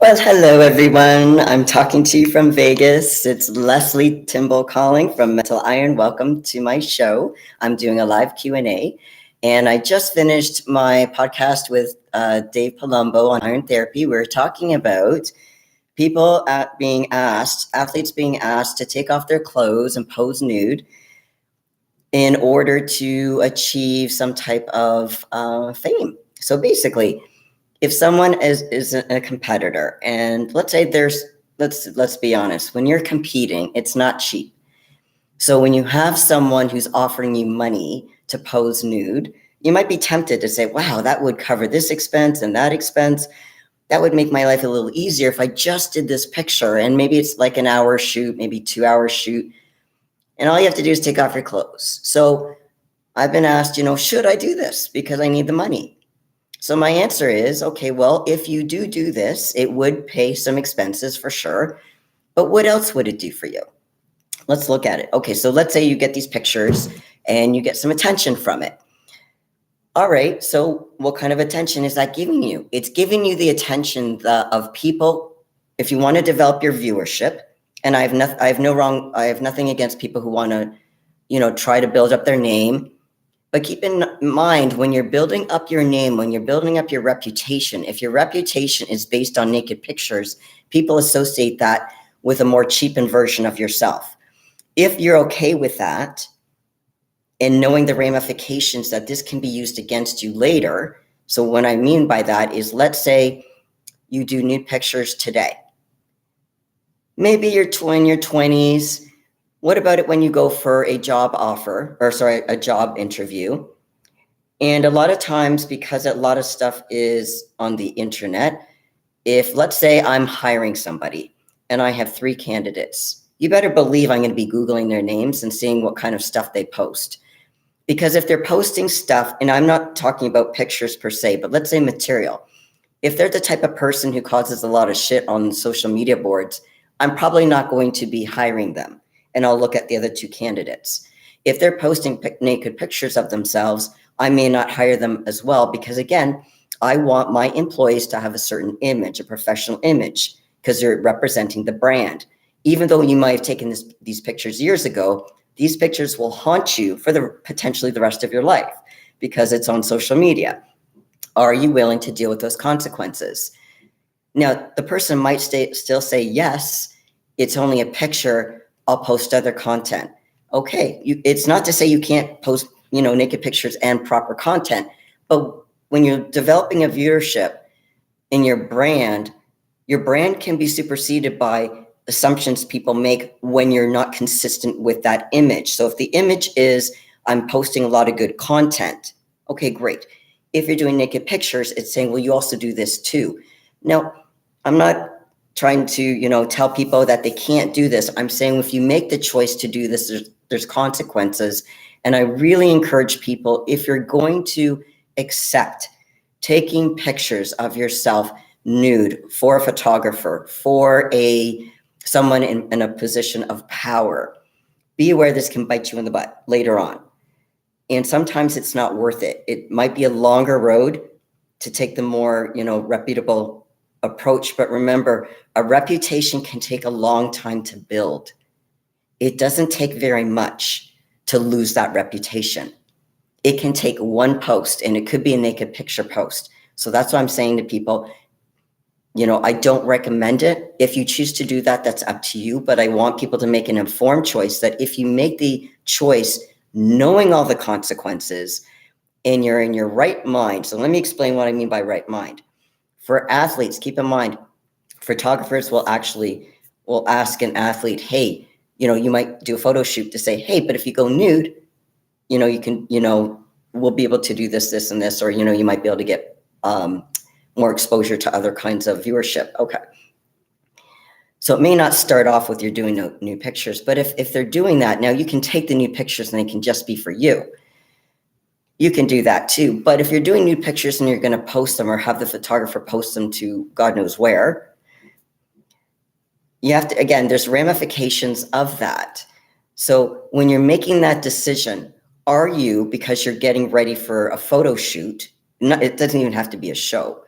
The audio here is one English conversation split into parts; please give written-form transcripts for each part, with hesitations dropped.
Well, hello everyone. I'm talking to you from Vegas. It's Lesley Timbol calling from Mental Iron. Welcome to my show. I'm doing a live Q&A, and I just finished my podcast with Dave Palumbo on Iron Therapy. We're talking about athletes being asked to take off their clothes and pose nude in order to achieve some type of fame. So basically, if someone is a competitor, and let's say let's be honest, when you're competing, it's not cheap. So when you have someone who's offering you money to pose nude, you might be tempted to say, wow, that would cover this expense and that expense. That would make my life a little easier if I just did this picture. And maybe it's like an hour shoot, maybe 2 hour shoot. And all you have to do is take off your clothes. So I've been asked, should I do this because I need the money? So my answer is, okay, well, if you do this, it would pay some expenses for sure. But what else would it do for you? Let's look at it. Okay, so let's say you get these pictures and you get some attention from it. All right, so what kind of attention is that giving you? It's giving you the attention of people. If you want to develop your viewership, and I have nothing against people who want to, try to build up their name. But keep in mind, when you're building up your name, when you're building up your reputation, if your reputation is based on naked pictures, people associate that with a more cheapened version of yourself. If you're okay with that and knowing the ramifications that this can be used against you later, so what I mean by that is, let's say you do nude pictures today. Maybe you're in your 20s. What about it when you go for a job a job interview? And a lot of times, because a lot of stuff is on the internet, if let's say I'm hiring somebody and I have 3 candidates, you better believe I'm going to be Googling their names and seeing what kind of stuff they post. Because if they're posting stuff, and I'm not talking about pictures per se, but let's say material, if they're the type of person who causes a lot of shit on social media boards, I'm probably not going to be hiring them. And I'll look at the other 2 candidates. If they're posting naked pictures of themselves, I may not hire them as well, because again, I want my employees to have a certain image, a professional image, because they're representing the brand. Even though you might have taken these pictures years ago, these pictures will haunt you for potentially the rest of your life because it's on social media. Are you willing to deal with those consequences? Now, the person might still say, yes, it's only a picture, I'll post other content. Okay, it's not to say you can't post, naked pictures and proper content, but when you're developing a viewership in your brand can be superseded by assumptions people make when you're not consistent with that image. So if the image is, I'm posting a lot of good content, okay, great. If you're doing naked pictures, it's saying, well, you also do this too. Now, I'm not trying to, tell people that they can't do this. I'm saying if you make the choice to do this, there's consequences. And I really encourage people, if you're going to accept taking pictures of yourself nude for a photographer, for someone in a position of power, be aware this can bite you in the butt later on. And sometimes it's not worth it. It might be a longer road to take the more, reputable approach. But remember, a reputation can take a long time to build. It doesn't take very much to lose that reputation. It can take one post, and it could be a naked picture post. So that's what I'm saying to people. I don't recommend it. If you choose to do that, that's up to you. But I want people to make an informed choice, that if you make the choice knowing all the consequences and you're in your right mind. So let me explain what I mean by right mind. For athletes, keep in mind, photographers will ask an athlete, hey, you might do a photo shoot to say, hey, but if you go nude, you can, we'll be able to do this, this, and this, or, you might be able to get more exposure to other kinds of viewership. Okay. So it may not start off with you're doing new pictures, but if they're doing that, now you can take the new pictures and they can just be for you. You can do that too. But if you're doing nude pictures and you're going to post them or have the photographer post them to God knows where, you have to, again, there's ramifications of that. So when you're making that decision, are you, because you're getting ready for a photo shoot, it doesn't even have to be a show,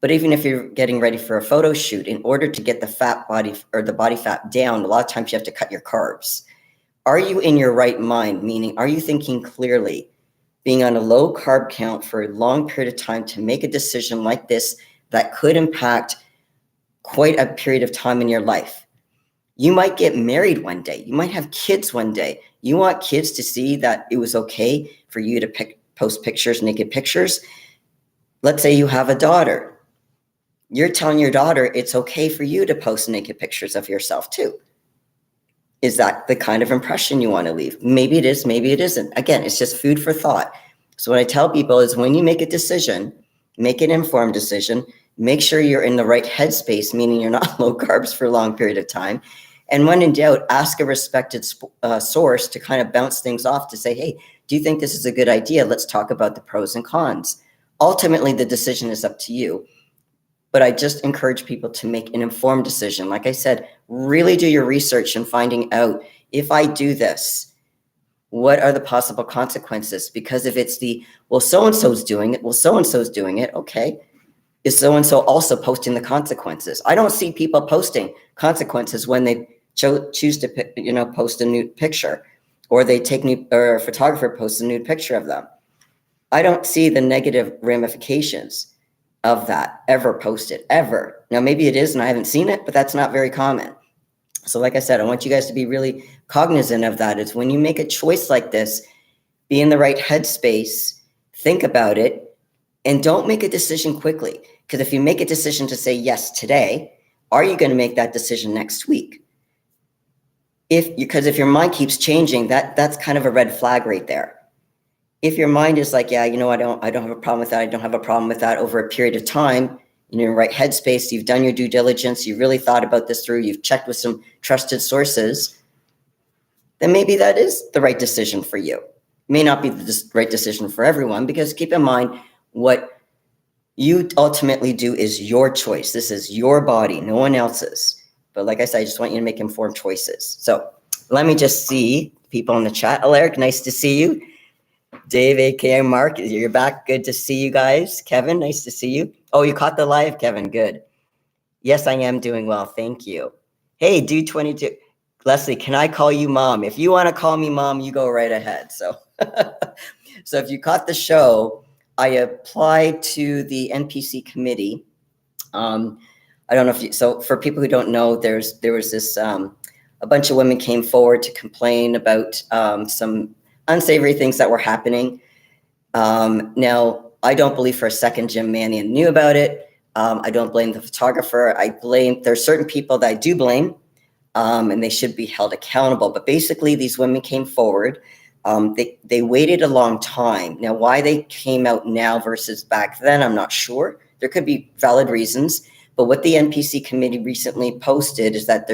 But even if you're getting ready for a photo shoot, in order to get the fat body or the body fat down, a lot of times you have to cut your carbs. Are you in your right mind? Meaning, are you thinking clearly? Being on a low carb count for a long period of time to make a decision like this that could impact quite a period of time in your life. You might get married one day. You might have kids one day. You want kids to see that it was okay for you to post pictures, naked pictures. Let's say you have a daughter. You're telling your daughter it's okay for you to post naked pictures of yourself too. Is that the kind of impression you want to leave? Maybe it is, maybe it isn't. Again, it's just food for thought. So what I tell people is when you make a decision, make an informed decision, make sure you're in the right headspace, meaning you're not low carbs for a long period of time. And when in doubt, ask a respected source to kind of bounce things off to say, hey, do you think this is a good idea? Let's talk about the pros and cons. Ultimately, the decision is up to you. But I just encourage people to make an informed decision. Like I said, really do your research and finding out, if I do this, what are the possible consequences? Because if it's well, so-and-so's doing it, okay. Is so-and-so also posting the consequences? I don't see people posting consequences when they choose to, post a nude picture, or they or a photographer posts a nude picture of them. I don't see the negative ramifications of that ever posted, ever. Now, maybe it is and I haven't seen it, but that's not very common. So like I said, I want you guys to be really cognizant of that. It's when you make a choice like this, be in the right headspace, think about it, and don't make a decision quickly. Because if you make a decision to say yes today, are you going to make that decision next week? Because if your mind keeps changing, that's kind of a red flag right there. If your mind is like, yeah, I don't have a problem with that. I don't have a problem with that over a period of time, in your right headspace, you've done your due diligence, you've really thought about this through, you've checked with some trusted sources, then maybe that is the right decision for you. It may not be the right decision for everyone, because keep in mind, what you ultimately do is your choice. This is your body, no one else's. But like I said, I just want you to make informed choices. So let me just see people in the chat. Alaric, nice to see you. Dave, aka Mark, you're back. Good to see you guys. Kevin, nice to see you. Oh, you caught the live, Kevin. Good. Yes, I am doing well. Thank you. Hey, Dude 22. Lesley, can I call you mom? If you want to call me mom, you go right ahead. So, so if you caught the show, I applied to the NPC committee. I don't know if so for people who don't know, there was this, a bunch of women came forward to complain about some unsavory things that were happening. Now, I don't believe for a second Jim Mannion knew about it. I don't blame the photographer. There's certain people that I do blame, and they should be held accountable. But basically, these women came forward. They waited a long time. Now, why they came out now versus back then, I'm not sure. There could be valid reasons. But what the NPC committee recently posted is that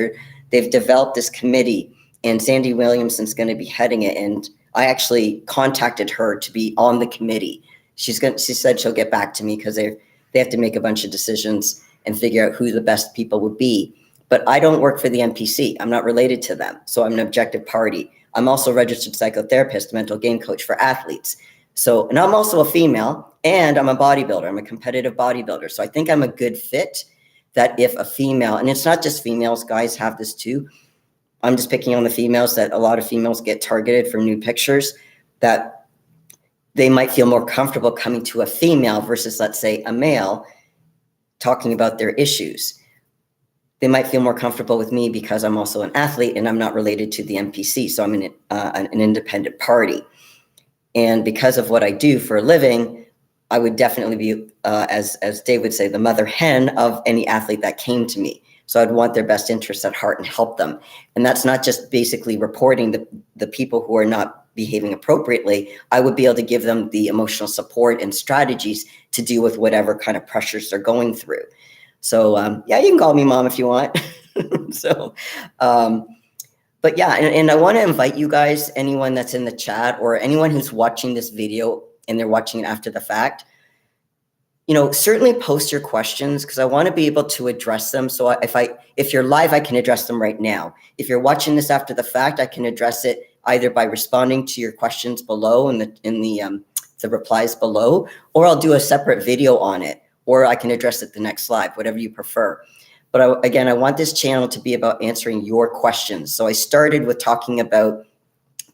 they've developed this committee, and Sandy Williamson's going to be heading it. And I actually contacted her to be on the committee. She said she'll get back to me because they have to make a bunch of decisions and figure out who the best people would be. But I don't work for the NPC. I'm not related to them. So I'm an objective party. I'm also a registered psychotherapist, mental game coach for athletes. And I'm also a female, and I'm a bodybuilder. I'm a competitive bodybuilder. So I think I'm a good fit that if a female, and it's not just females, guys have this too. I'm just picking on the females, that a lot of females get targeted for nude pictures, that they might feel more comfortable coming to a female versus, let's say, a male talking about their issues. They might feel more comfortable with me because I'm also an athlete and I'm not related to the NPC. So I'm an independent party. And because of what I do for a living, I would definitely be, as Dave would say, the mother hen of any athlete that came to me. So I'd want their best interests at heart and help them. And that's not just basically reporting the people who are not behaving appropriately. I would be able to give them the emotional support and strategies to deal with whatever kind of pressures they're going through. So yeah, you can call me mom if you want. But yeah, and I want to invite you guys, anyone that's in the chat or anyone who's watching this video and they're watching it after the fact, certainly post your questions, because I want to be able to address them. So if you're live, I can address them right now. If you're watching this after the fact, I can address it either by responding to your questions below in the replies below, or I'll do a separate video on it, or I can address it the next live, whatever you prefer. But I want this channel to be about answering your questions. So I started with talking about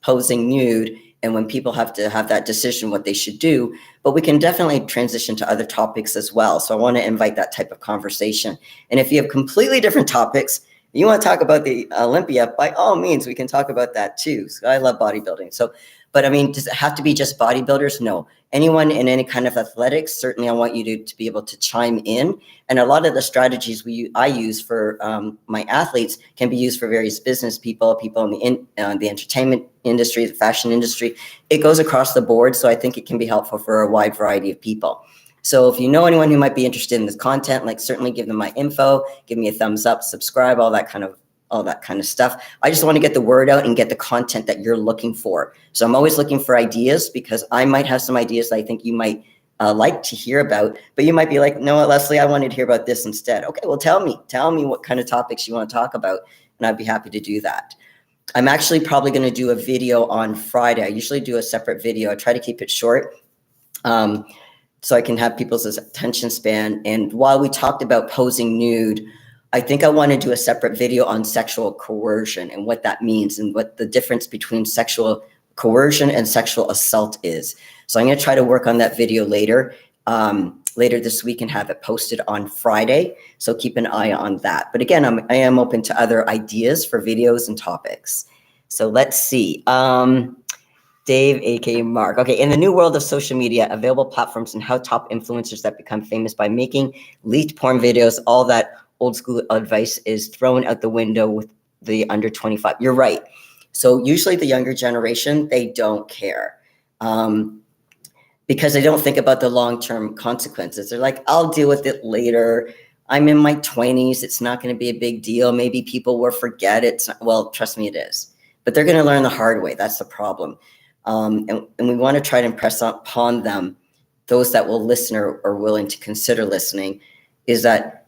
posing nude and when people have to have that decision what they should do, but we can definitely transition to other topics as well. So I want to invite that type of conversation. And if you have completely different topics, you want to talk about the Olympia, by all means, we can talk about that too. So I love bodybuilding. So, but I mean, does it have to be just bodybuilders? No. Anyone in any kind of athletics, certainly I want you to be able to chime in. And a lot of the strategies I use for my athletes can be used for various business people in the entertainment industry, the fashion industry. It goes across the board. So I think it can be helpful for a wide variety of people. So if you know anyone who might be interested in this content, like certainly give them my info, give me a thumbs up, subscribe, all that kind of stuff. I just want to get the word out and get the content that you're looking for. So I'm always looking for ideas because I might have some ideas that I think you might like to hear about, but you might be like, no, Lesley, I wanted to hear about this instead. Okay, well, tell me what kind of topics you want to talk about, and I'd be happy to do that. I'm actually probably going to do a video on Friday. I usually do a separate video. I try to keep it short. So I can have people's attention span. And while we talked about posing nude, I think I want to do a separate video on sexual coercion and what that means and what the difference between sexual coercion and sexual assault is. So I'm going to try to work on that video later this week and have it posted on Friday. So keep an eye on that. But again, I am open to other ideas for videos and topics. So let's see. Dave, aka Mark. Okay, in the new world of social media, available platforms and how top influencers that become famous by making leaked porn videos, all that old school advice is thrown out the window with the under 25. You're right. So usually the younger generation, they don't care because they don't think about the long-term consequences. They're like, I'll deal with it later. I'm in my 20s. It's not going to be a big deal. Maybe people will forget it. Well, trust me, it is. But they're going to learn the hard way. That's the problem. And we want to try to impress upon them, those that will listen or are willing to consider listening, is that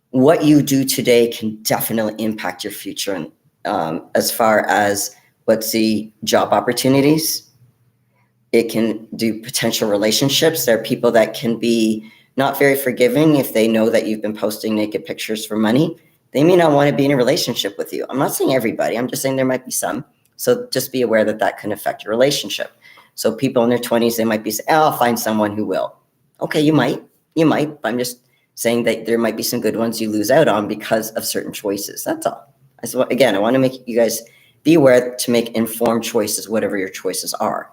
what you do today can definitely impact your future. And as far as, let's see, job opportunities, it can do potential relationships. There are people that can be not very forgiving if they know that you've been posting naked pictures for money. They may not want to be in a relationship with you. I'm not saying everybody. I'm just saying there might be some. So just be aware that that can affect your relationship. So people in their 20s, they might be saying, oh, I'll find someone who will. Okay, you might. But I'm just saying that there might be some good ones you lose out on because of certain choices. That's all. So again, I want to make you guys be aware to make informed choices, whatever your choices are.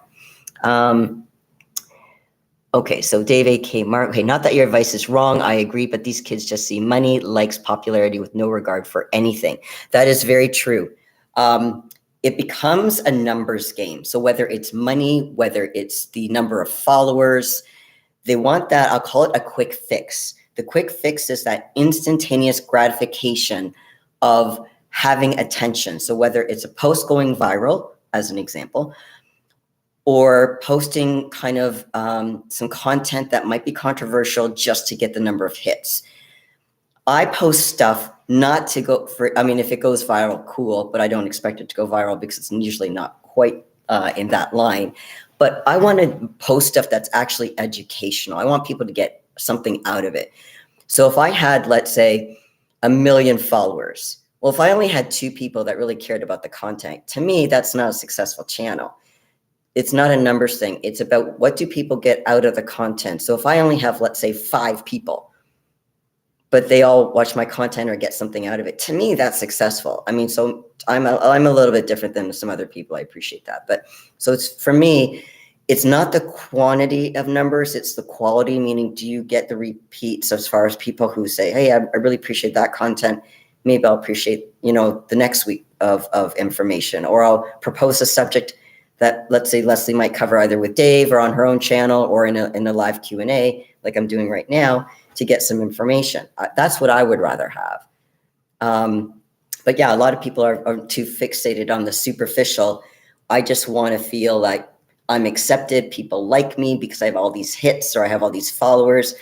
Okay, so Dave, A.K. Mark. Okay, not that your advice is wrong. I agree, but these kids just see money, likes, popularity with no regard for anything. That is very true. It becomes a numbers game. So whether it's money, whether it's the number of followers, they want that, I'll call it a quick fix. The quick fix is that instantaneous gratification of having attention. So whether it's a post going viral, as an example, or posting kind of some content that might be controversial just to get the number of hits. I post stuff not to go for, I mean, if it goes viral, cool, but I don't expect it to go viral because it's usually not quite in that line. But I want to post stuff that's actually educational. I want people to get something out of it. So if I had, let's say, 1 million followers, well, if I only had 2 people that really cared about the content, to me, that's not a successful channel. It's not a numbers thing. It's about what do people get out of the content. So if I only have, let's say, 5 people, but they all watch my content or get something out of it, to me, that's successful. I mean, so I'm a little bit different than some other people. I appreciate that. But so it's, for me, it's not the quantity of numbers, it's the quality, meaning do you get the repeats as far as people who say, hey, I really appreciate that content. Maybe I'll appreciate, the next week of information, or I'll propose a subject that, let's say, Lesley might cover either with Dave or on her own channel or in a live Q&A like I'm doing right now to get some information. That's what I would rather have. But yeah, a lot of people are too fixated on the superficial. I just want to feel like I'm accepted. People like me because I have all these hits or I have all these followers.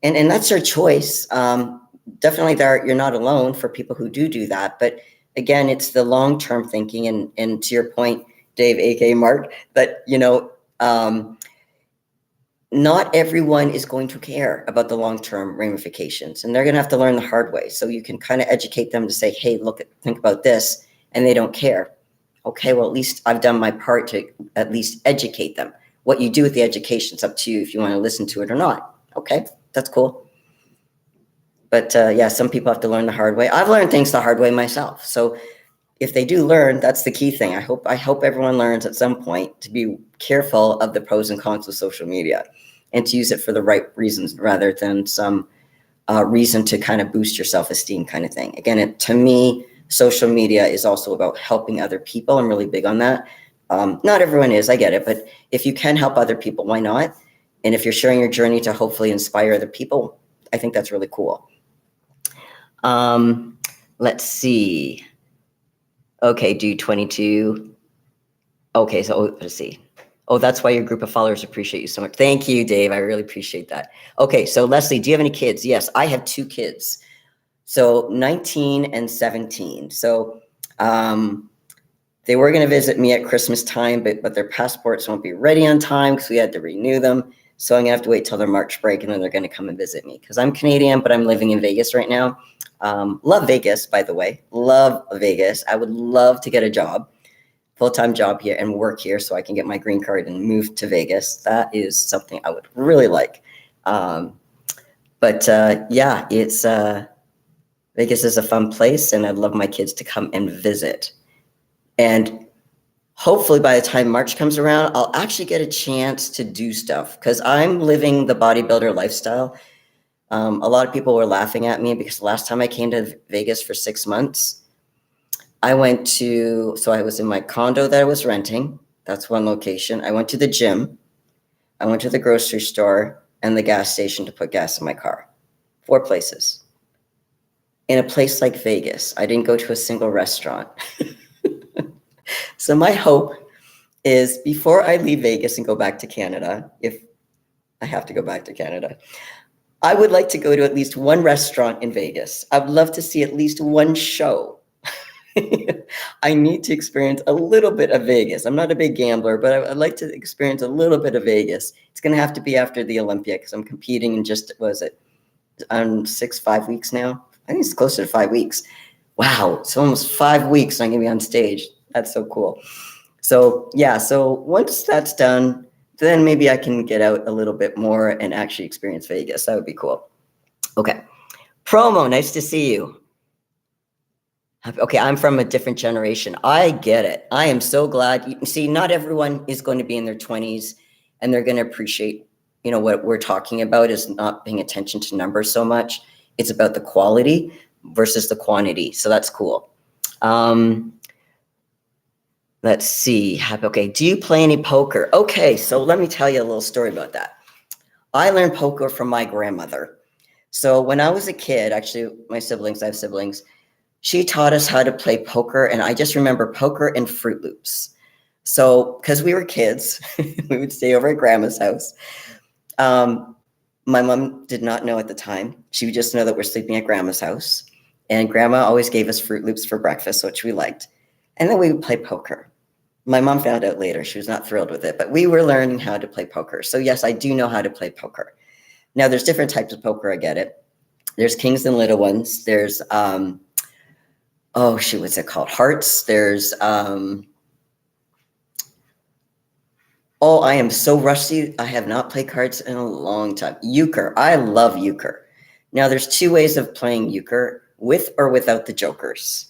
And that's your choice. Definitely you're not alone for people who do that. But again, it's the long-term thinking. And to your point, Dave, aka Mark, that, not everyone is going to care about the long-term ramifications, and they're going to have to learn the hard way. So you can kind of educate them to say, hey, think about this, and they don't care. Okay, well, at least I've done my part to at least educate them. What you do with the education is up to you if you want to listen to it or not. Okay, that's cool. But yeah, some people have to learn the hard way. I've learned things the hard way myself. So if they do learn, that's the key thing. I hope everyone learns at some point to be careful of the pros and cons of social media and to use it for the right reasons rather than some reason to kind of boost your self-esteem kind of thing. Again, to me, social media is also about helping other people. I'm really big on that. Not everyone is, I get it, but if you can help other people, why not? And if you're sharing your journey to hopefully inspire other people, I think that's really cool. Let's see. Okay, do 22. Okay, so let's see. Oh, that's why your group of followers appreciate you so much. Thank you, Dave. I really appreciate that. Okay, so Lesley, do you have any kids? Yes, I have 2 kids. So 19 and 17. So they were going to visit me at Christmas time, but their passports won't be ready on time because we had to renew them. So I'm going to have to wait till their March break, and then they're going to come and visit me because I'm Canadian, but I'm living in Vegas right now. Love Vegas, by the way. Love Vegas. I would love to get a job, full-time job here and work here so I can get my green card and move to Vegas. That is something I would really like. Yeah, it's Vegas is a fun place, and I'd love my kids to come and visit. And hopefully by the time March comes around, I'll actually get a chance to do stuff because I'm living the bodybuilder lifestyle. A lot of people were laughing at me because the last time I came to Vegas for 6 months, I was in my condo that I was renting. That's one location. I went to the gym. I went to the grocery store and the gas station to put gas in my car. 4 places. In a place like Vegas, I didn't go to a single restaurant. So my hope is before I leave Vegas and go back to Canada, if I have to go back to Canada, I would like to go to at least one restaurant in Vegas. I'd love to see at least one show. I need to experience a little bit of Vegas. I'm not a big gambler, but I'd like to experience a little bit of Vegas. It's going to have to be after the Olympia because I'm competing in just, 5 weeks now? I think it's closer to 5 weeks. Wow, it's almost 5 weeks and I'm going to be on stage. That's so cool. So yeah, so once that's done, then maybe I can get out a little bit more and actually experience Vegas. That would be cool. Okay. Promo, nice to see you. Okay, I'm from a different generation. I get it. I am so glad. See, not everyone is going to be in their 20s and they're going to appreciate, what we're talking about is not paying attention to numbers so much. It's about the quality versus the quantity. So that's cool. Let's see. Okay, do you play any poker? Okay, so let me tell you a little story about that. I learned poker from my grandmother. So when I was a kid, actually, I have siblings, she taught us how to play poker, and I just remember poker and Fruit Loops. So, because we were kids, we would stay over at Grandma's house. My mom did not know at the time. She would just know that we're sleeping at Grandma's house, and Grandma always gave us Fruit Loops for breakfast, which we liked. And then we would play poker. My mom found out later. She was not thrilled with it, but we were learning how to play poker. So yes, I do know how to play poker. Now, there's different types of poker. I get it. There's kings and little ones. There's, what's it called? Hearts. There's, I am so rusty. I have not played cards in a long time. Euchre. I love euchre. Now, there's 2 ways of playing euchre, with or without the jokers.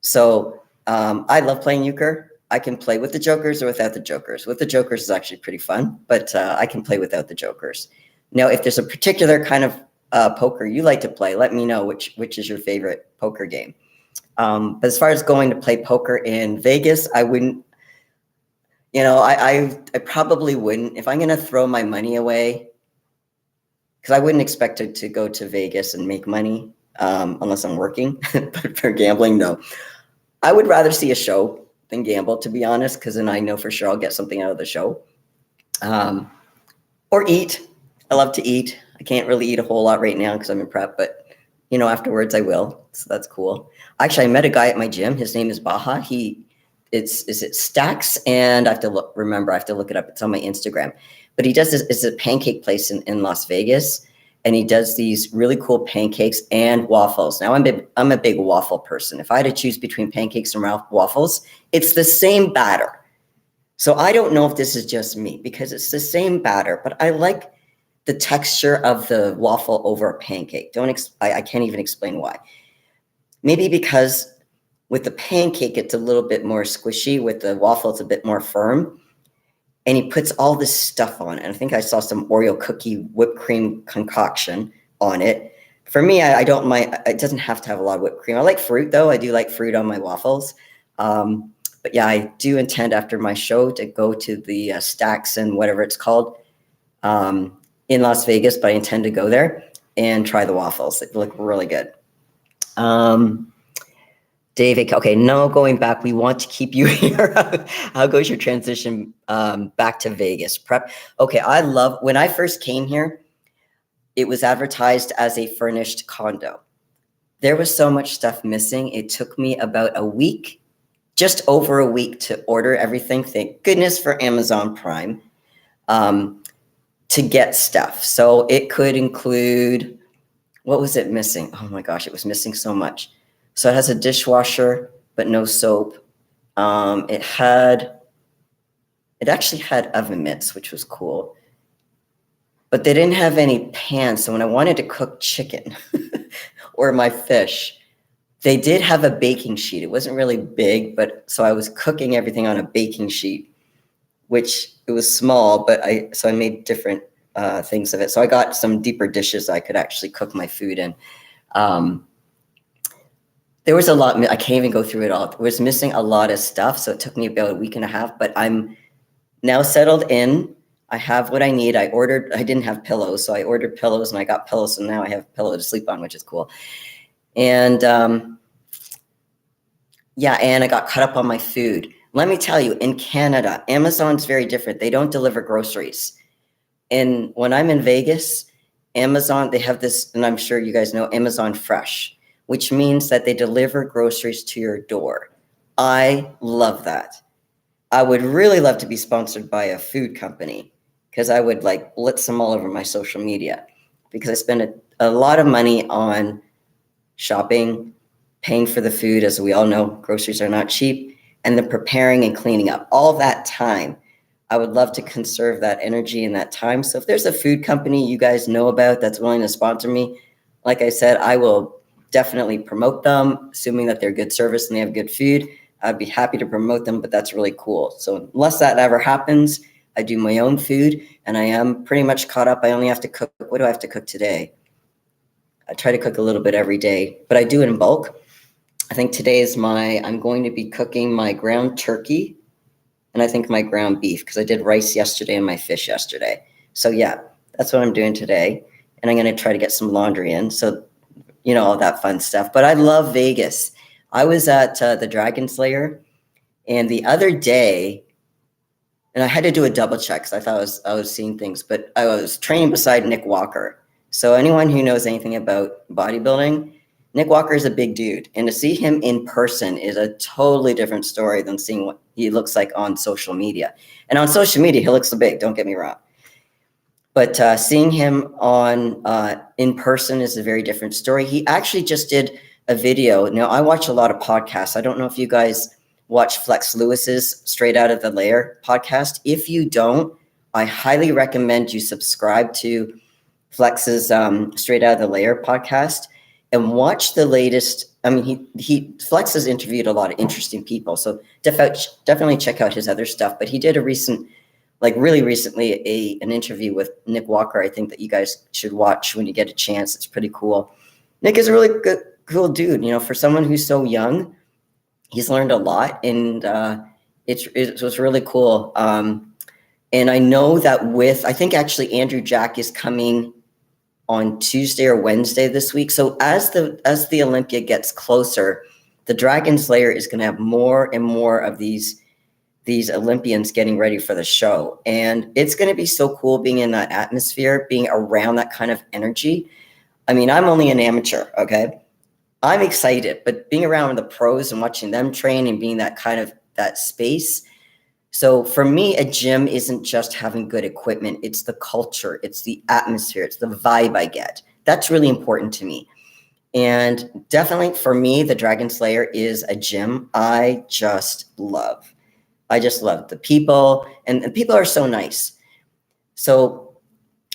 So I love playing euchre. I can play with the jokers or without the jokers. With the jokers is actually pretty fun, but I can play without the jokers. Now, if there's a particular kind of poker you like to play, let me know which is your favorite poker game. But as far as going to play poker in Vegas, I wouldn't, I probably wouldn't. If I'm going to throw my money away, because I wouldn't expect to go to Vegas and make money unless I'm working, but for gambling, no. I would rather see a show than gamble, to be honest, because then I know for sure I'll get something out of the show. Or eat. I love to eat. I can't really eat a whole lot right now because I'm in prep, but afterwards I will. So that's cool. Actually, I met a guy at my gym. His name is Baha. Is it Stacks? And I have to look it up. It's on my Instagram. But he does this, it's a pancake place in Las Vegas, and he does these really cool pancakes and waffles. Now, I'm a big waffle person. If I had to choose between pancakes and waffles, it's the same batter. So I don't know if this is just me, because it's the same batter, but I like the texture of the waffle over a pancake. I can't even explain why. Maybe because with the pancake, it's a little bit more squishy. With the waffle, it's a bit more firm. And he puts all this stuff on it. And I think I saw some Oreo cookie whipped cream concoction on it. For me, I don't mind. It doesn't have to have a lot of whipped cream. I like fruit, though. I do like fruit on my waffles. But yeah, I do intend after my show to go to the Stacks and whatever it's called in Las Vegas. But I intend to go there and try the waffles. They look really good. David, okay, no going back. We want to keep you here. How goes your transition back to Vegas? Prep. Okay, I love, when I first came here, it was advertised as a furnished condo. There was so much stuff missing. It took me about a week, just over a week, to order everything. Thank goodness for Amazon Prime to get stuff. So it could include, what was it missing? Oh my gosh, it was missing so much. So it has a dishwasher, but no soap. It actually had oven mitts, which was cool. But they didn't have any pans. So when I wanted to cook chicken or my fish, they did have a baking sheet. It wasn't really big, but so I was cooking everything on a baking sheet, which it was small, but I made different things of it. So I got some deeper dishes I could actually cook my food in. There was a lot. I can't even go through it all. It was missing a lot of stuff. So it took me about a week and a half, but I'm now settled in. I have what I need. I didn't have pillows, so I ordered pillows and I got pillows. So now I have a pillow to sleep on, which is cool. And yeah, and I got caught up on my food. Let me tell you, in Canada, Amazon's very different. They don't deliver groceries. And when I'm in Vegas, Amazon, they have this, and I'm sure you guys know, Amazon Fresh, which means that they deliver groceries to your door. I love that. I would really love to be sponsored by a food company, because I would like blitz them all over my social media, because I spend a lot of money on shopping, paying for the food. As we all know, groceries are not cheap, and then preparing and cleaning up. All that time, I would love to conserve that energy and that time. So if there's a food company you guys know about that's willing to sponsor me, like I said, I will definitely promote them, assuming that they're good service and they have good food. I'd be happy to promote them, but that's really cool. So unless that ever happens, I do my own food, and I am pretty much caught up. I only have to cook. What do I have to cook today? I try to cook a little bit every day, but I do it in bulk. I think today is I'm going to be cooking my ground turkey, and I think my ground beef, because I did rice yesterday and my fish yesterday. So yeah, that's what I'm doing today. And I'm going to try to get some laundry in. So all that fun stuff. But I love Vegas. I was at the Dragon Slayer, and the other day, and I had to do a double check because I thought I was seeing things, but I was training beside Nick Walker. So anyone who knows anything about bodybuilding, Nick Walker is a big dude. And to see him in person is a totally different story than seeing what he looks like on social media. And on social media, he looks so big, don't get me wrong. But seeing him in person is a very different story. He actually just did a video. Now, I watch a lot of podcasts. I don't know if you guys watch Flex Lewis's Straight Out of the Lair podcast. If you don't, I highly recommend you subscribe to Flex's Straight Out of the Lair podcast and watch the latest. I mean, Flex has interviewed a lot of interesting people, so definitely check out his other stuff. But he did really recently, an interview with Nick Walker, I think that you guys should watch when you get a chance. It's pretty cool. Nick is a really cool dude. For someone who's so young, he's learned a lot, and it was really cool. And I know that I think actually Andrew Jack is coming on Tuesday or Wednesday this week. So as the Olympia gets closer, the Dragon Slayer is going to have more and more of these Olympians getting ready for the show. And it's going to be so cool being in that atmosphere, being around that kind of energy. I mean, I'm only an amateur, okay? I'm excited, but being around the pros and watching them train and being that space, So for me, a gym isn't just having good equipment. It's the culture, it's the atmosphere, it's the vibe I get. That's really important to me. And definitely for me, the Dragon Slayer is a gym I just love. I just love the people, and the people are so nice. So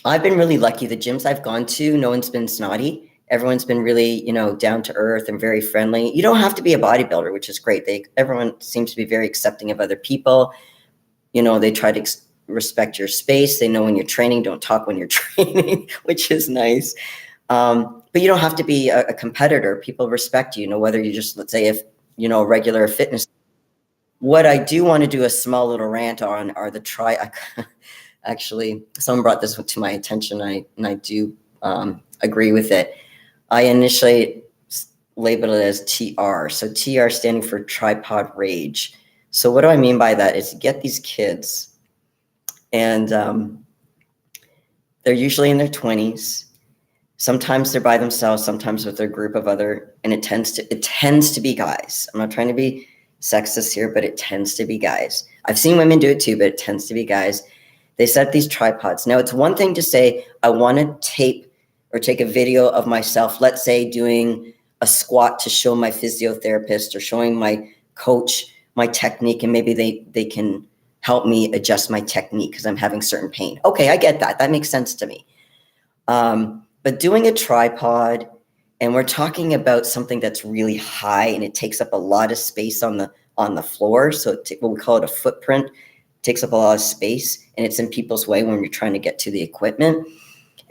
I've been really lucky. The gyms I've gone to, no one's been snotty. Everyone's been really, down to earth and very friendly. You don't have to be a bodybuilder, which is great. Everyone seems to be very accepting of other people. They try to respect your space. They know when you're training, don't talk when you're training, which is nice. But you don't have to be a competitor. People respect you, whether you just, let's say if, a regular fitness. What I do want to do a small little rant on are actually, someone brought this to my attention, and I do agree with it. I initially labeled it as TR. So TR standing for tripod rage. So what do I mean by that is you get these kids, and they're usually in their 20s. Sometimes they're by themselves, sometimes with their group of other, and it tends to be guys. I'm not trying to be sexist here, but it tends to be guys. I've seen women do it too, but it tends to be guys. They set up these tripods. Now, it's one thing to say, I want to tape or take a video of myself, let's say doing a squat to show my physiotherapist or showing my coach my technique, and maybe they can help me adjust my technique because I'm having certain pain. Okay, I get that. That makes sense to me. But doing a tripod, and we're talking about something that's really high and it takes up a lot of space on the floor. So what we call it a footprint, it takes up a lot of space, and it's in people's way when you're trying to get to the equipment.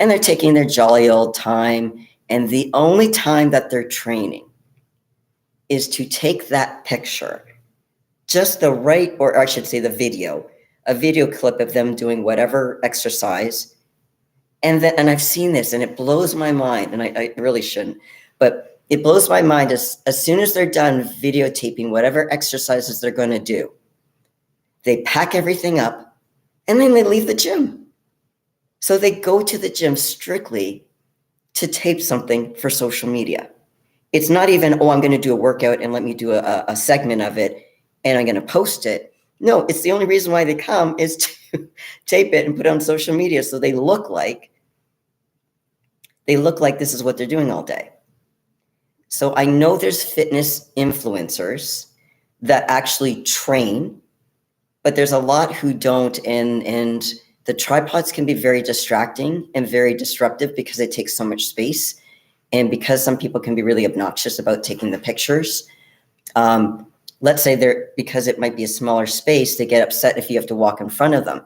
And they're taking their jolly old time. And the only time that they're training is to take that picture, just the right, or I should say a video clip of them doing whatever exercise. And I've seen this, and it blows my mind, and I really shouldn't, but it blows my mind as soon as they're done videotaping whatever exercises they're going to do, they pack everything up, and then they leave the gym. So they go to the gym strictly to tape something for social media. It's not even, I'm going to do a workout and let me do a segment of it, and I'm going to post it. No, it's the only reason why they come is to tape it and put it on social media so they look like this is what they're doing all day. So I know there's fitness influencers that actually train, but there's a lot who don't, and the tripods can be very distracting and very disruptive because it takes so much space, and because some people can be really obnoxious about taking the pictures. Let's say because it might be a smaller space, they get upset if you have to walk in front of them.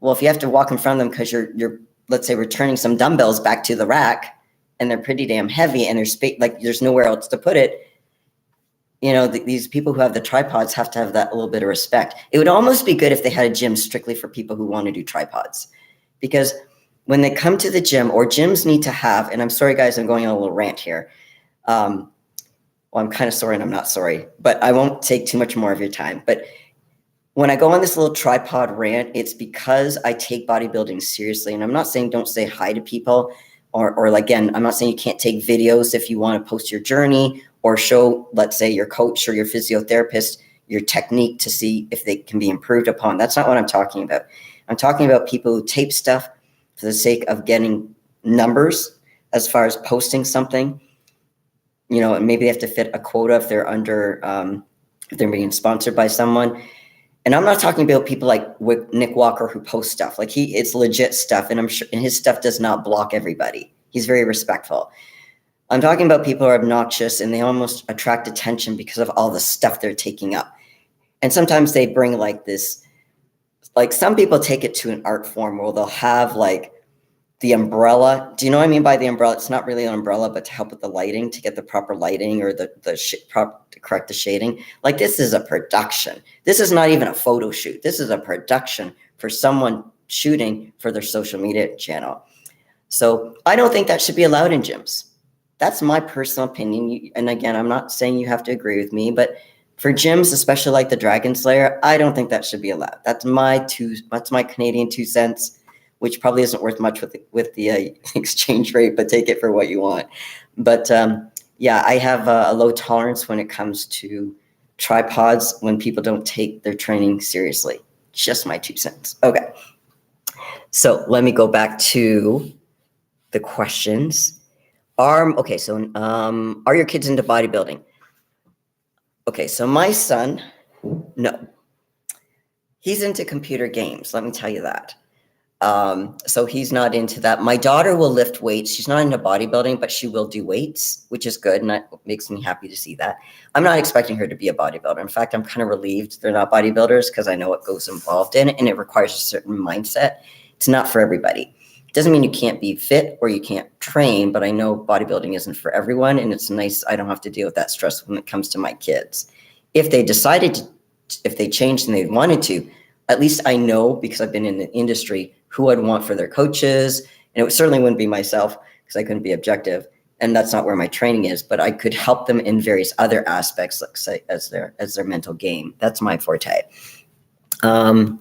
Well, if you have to walk in front of them because you're let's say returning some dumbbells back to the rack, and they're pretty damn heavy, and there's nowhere else to put it. These people who have the tripods have to have that little bit of respect. It would almost be good if they had a gym strictly for people who want to do tripods, because when they come to the gym, or gyms need to have, and I'm sorry guys, I'm going on a little rant here. Well, I'm kind of sorry and I'm not sorry, but I won't take too much more of your time. But when I go on this little tripod rant, it's because I take bodybuilding seriously. And I'm not saying don't say hi to people, or again, I'm not saying you can't take videos if you want to post your journey or show, let's say, your coach or your physiotherapist your technique to see if they can be improved upon. That's not what I'm talking about. I'm talking about people who tape stuff for the sake of getting numbers as far as posting something. And maybe they have to fit a quota if they're if they're being sponsored by someone. And I'm not talking about people like Nick Walker who post stuff. Like it's legit stuff, and I'm sure his stuff does not block everybody. He's very respectful. I'm talking about people who are obnoxious, and they almost attract attention because of all the stuff they're taking up. And sometimes they bring some people take it to an art form where they'll have the umbrella. Do you know what I mean by the umbrella? It's not really an umbrella, but to help with the lighting, to get the proper lighting, or to correct the shading. This is a production. This is not even a photo shoot. This is a production for someone shooting for their social media channel. So I don't think that should be allowed in gyms. That's my personal opinion. And again, I'm not saying you have to agree with me, but for gyms, especially like the Dragon Slayer, I don't think that should be allowed. That's my Canadian 2 cents. Which probably isn't worth much with the exchange rate, but take it for what you want. But I have a low tolerance when it comes to tripods when people don't take their training seriously. Just my 2 cents. Okay. So let me go back to the questions. Are your kids into bodybuilding? Okay, so my son, no. He's into computer games, let me tell you that. So he's not into that. My daughter will lift weights. She's not into bodybuilding, but she will do weights, which is good, and that makes me happy to see that. I'm not expecting her to be a bodybuilder. In fact, I'm kind of relieved they're not bodybuilders because I know what goes involved in it, and it requires a certain mindset. It's not for everybody. It doesn't mean you can't be fit or you can't train, but I know bodybuilding isn't for everyone, and it's nice I don't have to deal with that stress when it comes to my kids. If they changed and they wanted to, at least I know, because I've been in the industry, who I'd want for their coaches. And it certainly wouldn't be myself because I couldn't be objective. And that's not where my training is, but I could help them in various other aspects, like say as their mental game. That's my forte. Promo,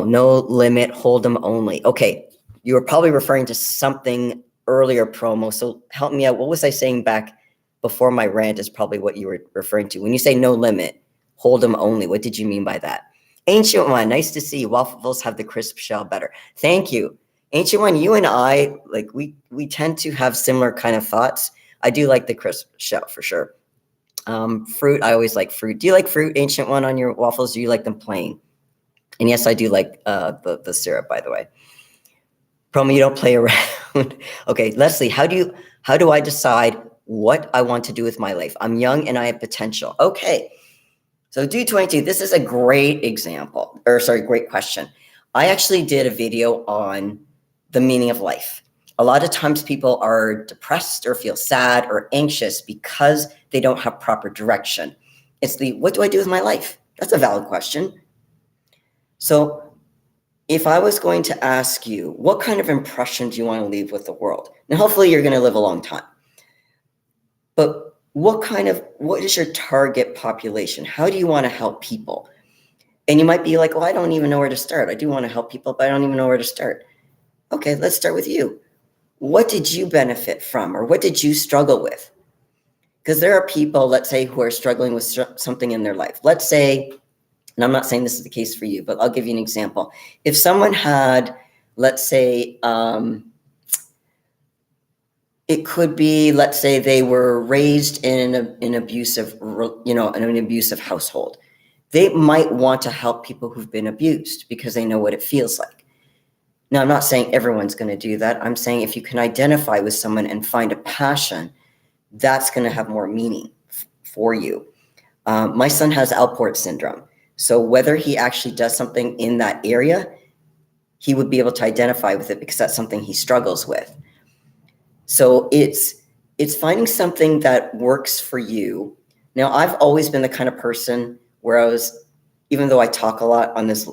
no limit, hold them only. Okay, you were probably referring to something earlier, promo. So help me out. What was I saying back before my rant is probably what you were referring to. When you say no limit, hold them only, what did you mean by that? Ancient One, nice to see you. Waffles have the crisp shell better. Thank you. Ancient One, you and I, like we tend to have similar kind of thoughts. I do like the crisp shell for sure. Fruit, I always like fruit. Do you like fruit, Ancient One, on your waffles? Do you like them plain? And yes, I do like the syrup, by the way. Promo, you don't play around. Okay, Lesley, how do I decide what I want to do with my life? I'm young and I have potential. Okay. So do 22, this is a great example, great question. I actually did a video on the meaning of life. A lot of times people are depressed or feel sad or anxious because they don't have proper direction. It's what do I do with my life? That's a valid question. So if I was going to ask you, what kind of impression do you want to leave with the world? Now, hopefully you're going to live a long time. But what is your target population? How do you want to help people? And you might be like, well, I don't even know where to start. I do want to help people, but I don't even know where to start. Okay, let's start with you. What did you benefit from, or what did you struggle with? Because there are people, let's say, who are struggling with something in their life. Let's say, and I'm not saying this is the case for you, but I'll give you an example. If someone had, let's say, it could be, let's say they were raised in an abusive household. They might want to help people who've been abused because they know what it feels like. Now, I'm not saying everyone's going to do that. I'm saying if you can identify with someone and find a passion, that's going to have more meaning for you. My son has Alport syndrome. So whether he actually does something in that area, he would be able to identify with it because that's something he struggles with. So it's finding something that works for you. Now, I've always been the kind of person where even though I talk a lot on this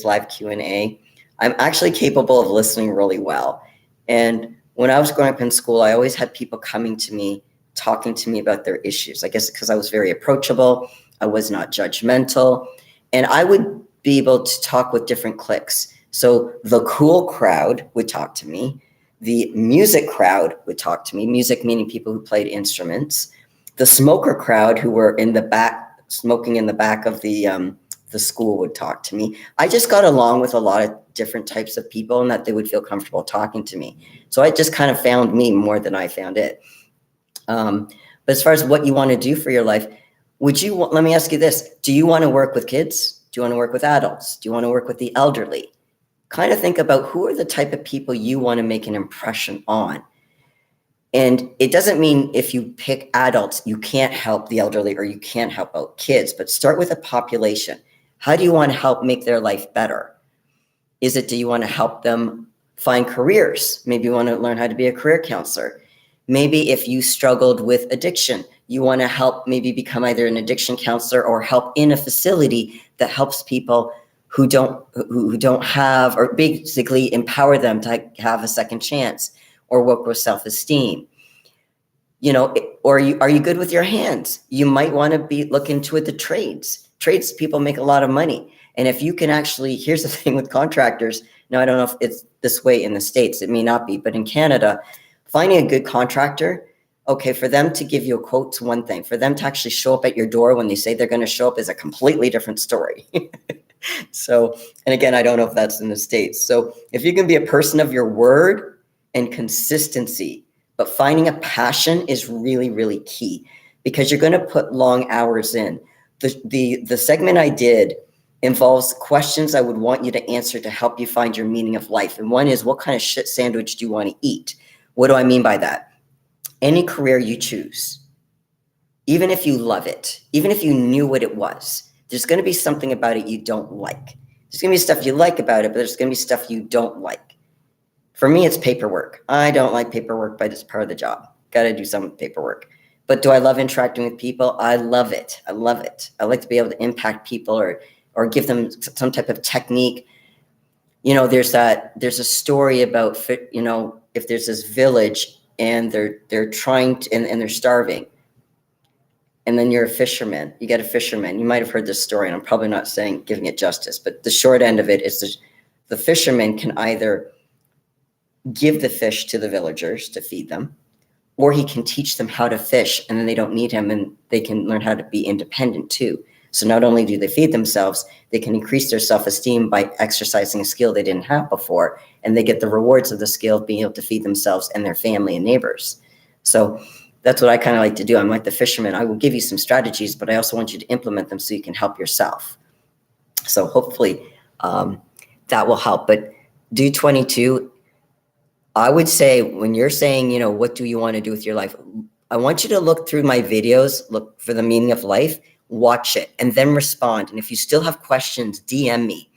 live Q&A, I'm actually capable of listening really well. And when I was growing up in school, I always had people coming to me, talking to me about their issues. I guess because I was very approachable, I was not judgmental, and I would be able to talk with different cliques. So the cool crowd would talk to me. The music crowd would talk to me, music meaning people who played instruments. The smoker crowd who were in the back, smoking in the back of the school would talk to me. I just got along with a lot of different types of people and that they would feel comfortable talking to me. So I just kind of found me more than I found it. But as far as what you want to do for your life, let me ask you this. Do you want to work with kids? Do you want to work with adults? Do you want to work with the elderly? Kind of think about who are the type of people you want to make an impression on. And it doesn't mean if you pick adults, you can't help the elderly or you can't help out kids, but start with a population. How do you want to help make their life better? Do you want to help them find careers? Maybe you want to learn how to be a career counselor. Maybe if you struggled with addiction, you want to help maybe become either an addiction counselor or help in a facility that helps people who don't have, or basically empower them to have a second chance or work with self-esteem. Or are you good with your hands? You might want to look into the trades. Trades people make a lot of money. And if you can actually, here's the thing with contractors. Now, I don't know if it's this way in the States, it may not be, but in Canada, finding a good contractor, okay, for them to give you a quote is one thing. For them to actually show up at your door when they say they're going to show up is a completely different story. So, and again, I don't know if that's in the States. So if you can be a person of your word and consistency, but finding a passion is really, really key, because you're going to put long hours in. The segment I did involves questions I would want you to answer to help you find your meaning of life. And one is, what kind of shit sandwich do you want to eat? What do I mean by that? Any career you choose, even if you love it, even if you knew what it was, there's going to be something about it you don't like. There's going to be stuff you like about it, but there's going to be stuff you don't like. For me, it's paperwork. I don't like paperwork, but it's part of the job. Got to do some paperwork. But do I love interacting with people? I love it. I love it. I like to be able to impact people or give them some type of technique. You know, there's a story about, you know, if there's this village and they're trying to, and they're starving. And then you're a fisherman. You get a fisherman. You might have heard this story, and I'm probably not giving it justice, but the short end of it is the fisherman can either give the fish to the villagers to feed them, or he can teach them how to fish, and then they don't need him, and they can learn how to be independent too. So not only do they feed themselves, they can increase their self-esteem by exercising a skill they didn't have before, and they get the rewards of the skill of being able to feed themselves and their family and neighbors. So that's what I kind of like to do. I'm like the fisherman. I will give you some strategies, but I also want you to implement them so you can help yourself. So hopefully that will help. But do 22. I would say, when you're saying, you know, what do you want to do with your life? I want you to look through my videos, look for the meaning of life, watch it, and then respond. And if you still have questions, DM me.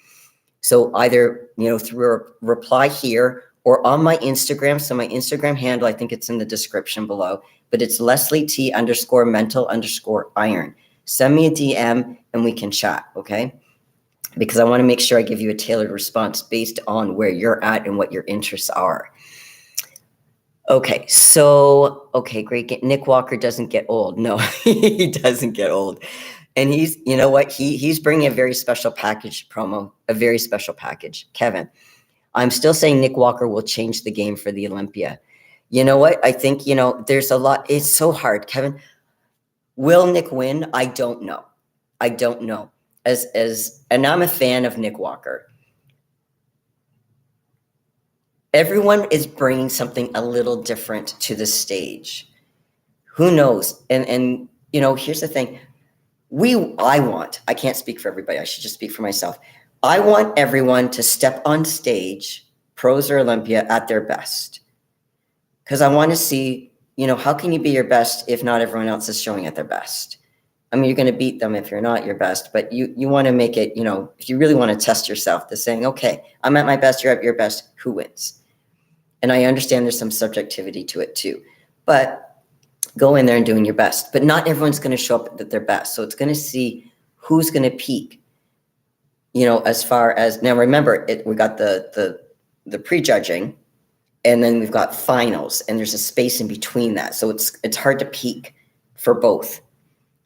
So either, you know, through a reply here or on my Instagram. So my Instagram handle, I think it's in the description below, but it's Lesley T_mental_iron. Send me a DM and we can chat, okay? Because I want to make sure I give you a tailored response based on where you're at and what your interests are. Okay, so, okay, great. Nick Walker doesn't get old. No, he doesn't get old. And he's, you know what? He's bringing a very special package promo, a very special package. Kevin, I'm still saying Nick Walker will change the game for the Olympia. You know what? I think, you know, there's a lot. It's so hard, Kevin. Will Nick win? I don't know. I don't know. And I'm a fan of Nick Walker. Everyone is bringing something a little different to the stage. Who knows? And you know, here's the thing. I can't speak for everybody. I should just speak for myself. I want everyone to step on stage, pros or Olympia, at their best. Because I want to see, you know, how can you be your best if not everyone else is showing at their best? I mean, you're going to beat them if you're not your best, but you want to make it, you know, if you really want to test yourself, to saying, okay, I'm at my best, you're at your best, who wins? And I understand there's some subjectivity to it too, but go in there and doing your best. But not everyone's going to show up at their best. So it's going to see who's going to peak, you know, as far as, now remember, we got the prejudging, and then we've got finals, and there's a space in between that. So it's hard to peak for both.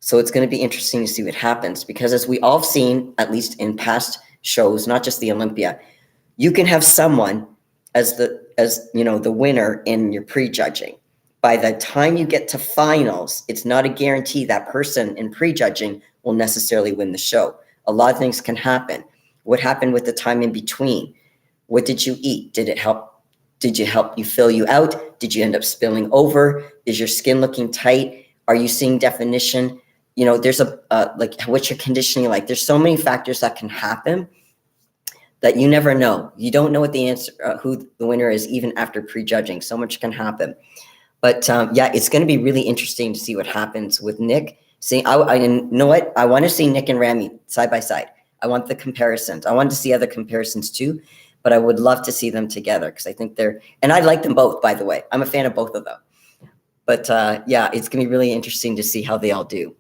So it's going to be interesting to see what happens, because as we all have seen, at least in past shows, not just the Olympia, you can have someone as you know, the winner in your prejudging. By the time you get to finals, it's not a guarantee that person in prejudging will necessarily win the show. A lot of things can happen. What happened with the time in between? What did you eat? Did it help? Did you fill you out? Did you end up spilling over? Is your skin looking tight? Are you seeing definition? You know, there's like, what's your conditioning like? There's so many factors that can happen that you never know. You don't know what the answer, who the winner is, even after prejudging. So much can happen. But yeah, it's going to be really interesting to see what happens with Nick. See, I know what? I want to see Nick and Rami side by side. I want the comparisons. I want to see other comparisons too, but I would love to see them together, because I think and I like them both, by the way. I'm a fan of both of them. But yeah, it's going to be really interesting to see how they all do.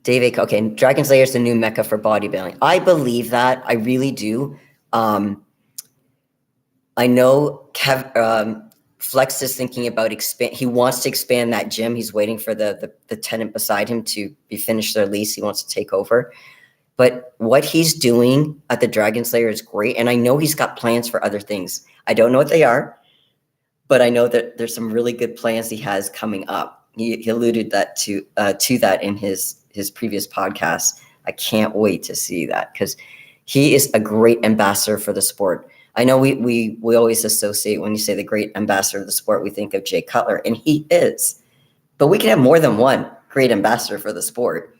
David, okay, Dragon Slayer is the new mecca for bodybuilding. I believe that. I really do. I know Flex is thinking about he wants to expand that gym. He's waiting for the tenant beside him to be finished their lease. He wants to take over. But what he's doing at the Dragon Slayer is great. And I know he's got plans for other things. I don't know what they are, but I know that there's some really good plans he has coming up. he alluded to that in his previous podcast. I can't wait to see that, because he is a great ambassador for the sport. I know we always associate, when you say the great ambassador of the sport, we think of Jay Cutler, and he is. But we can have more than one great ambassador for the sport.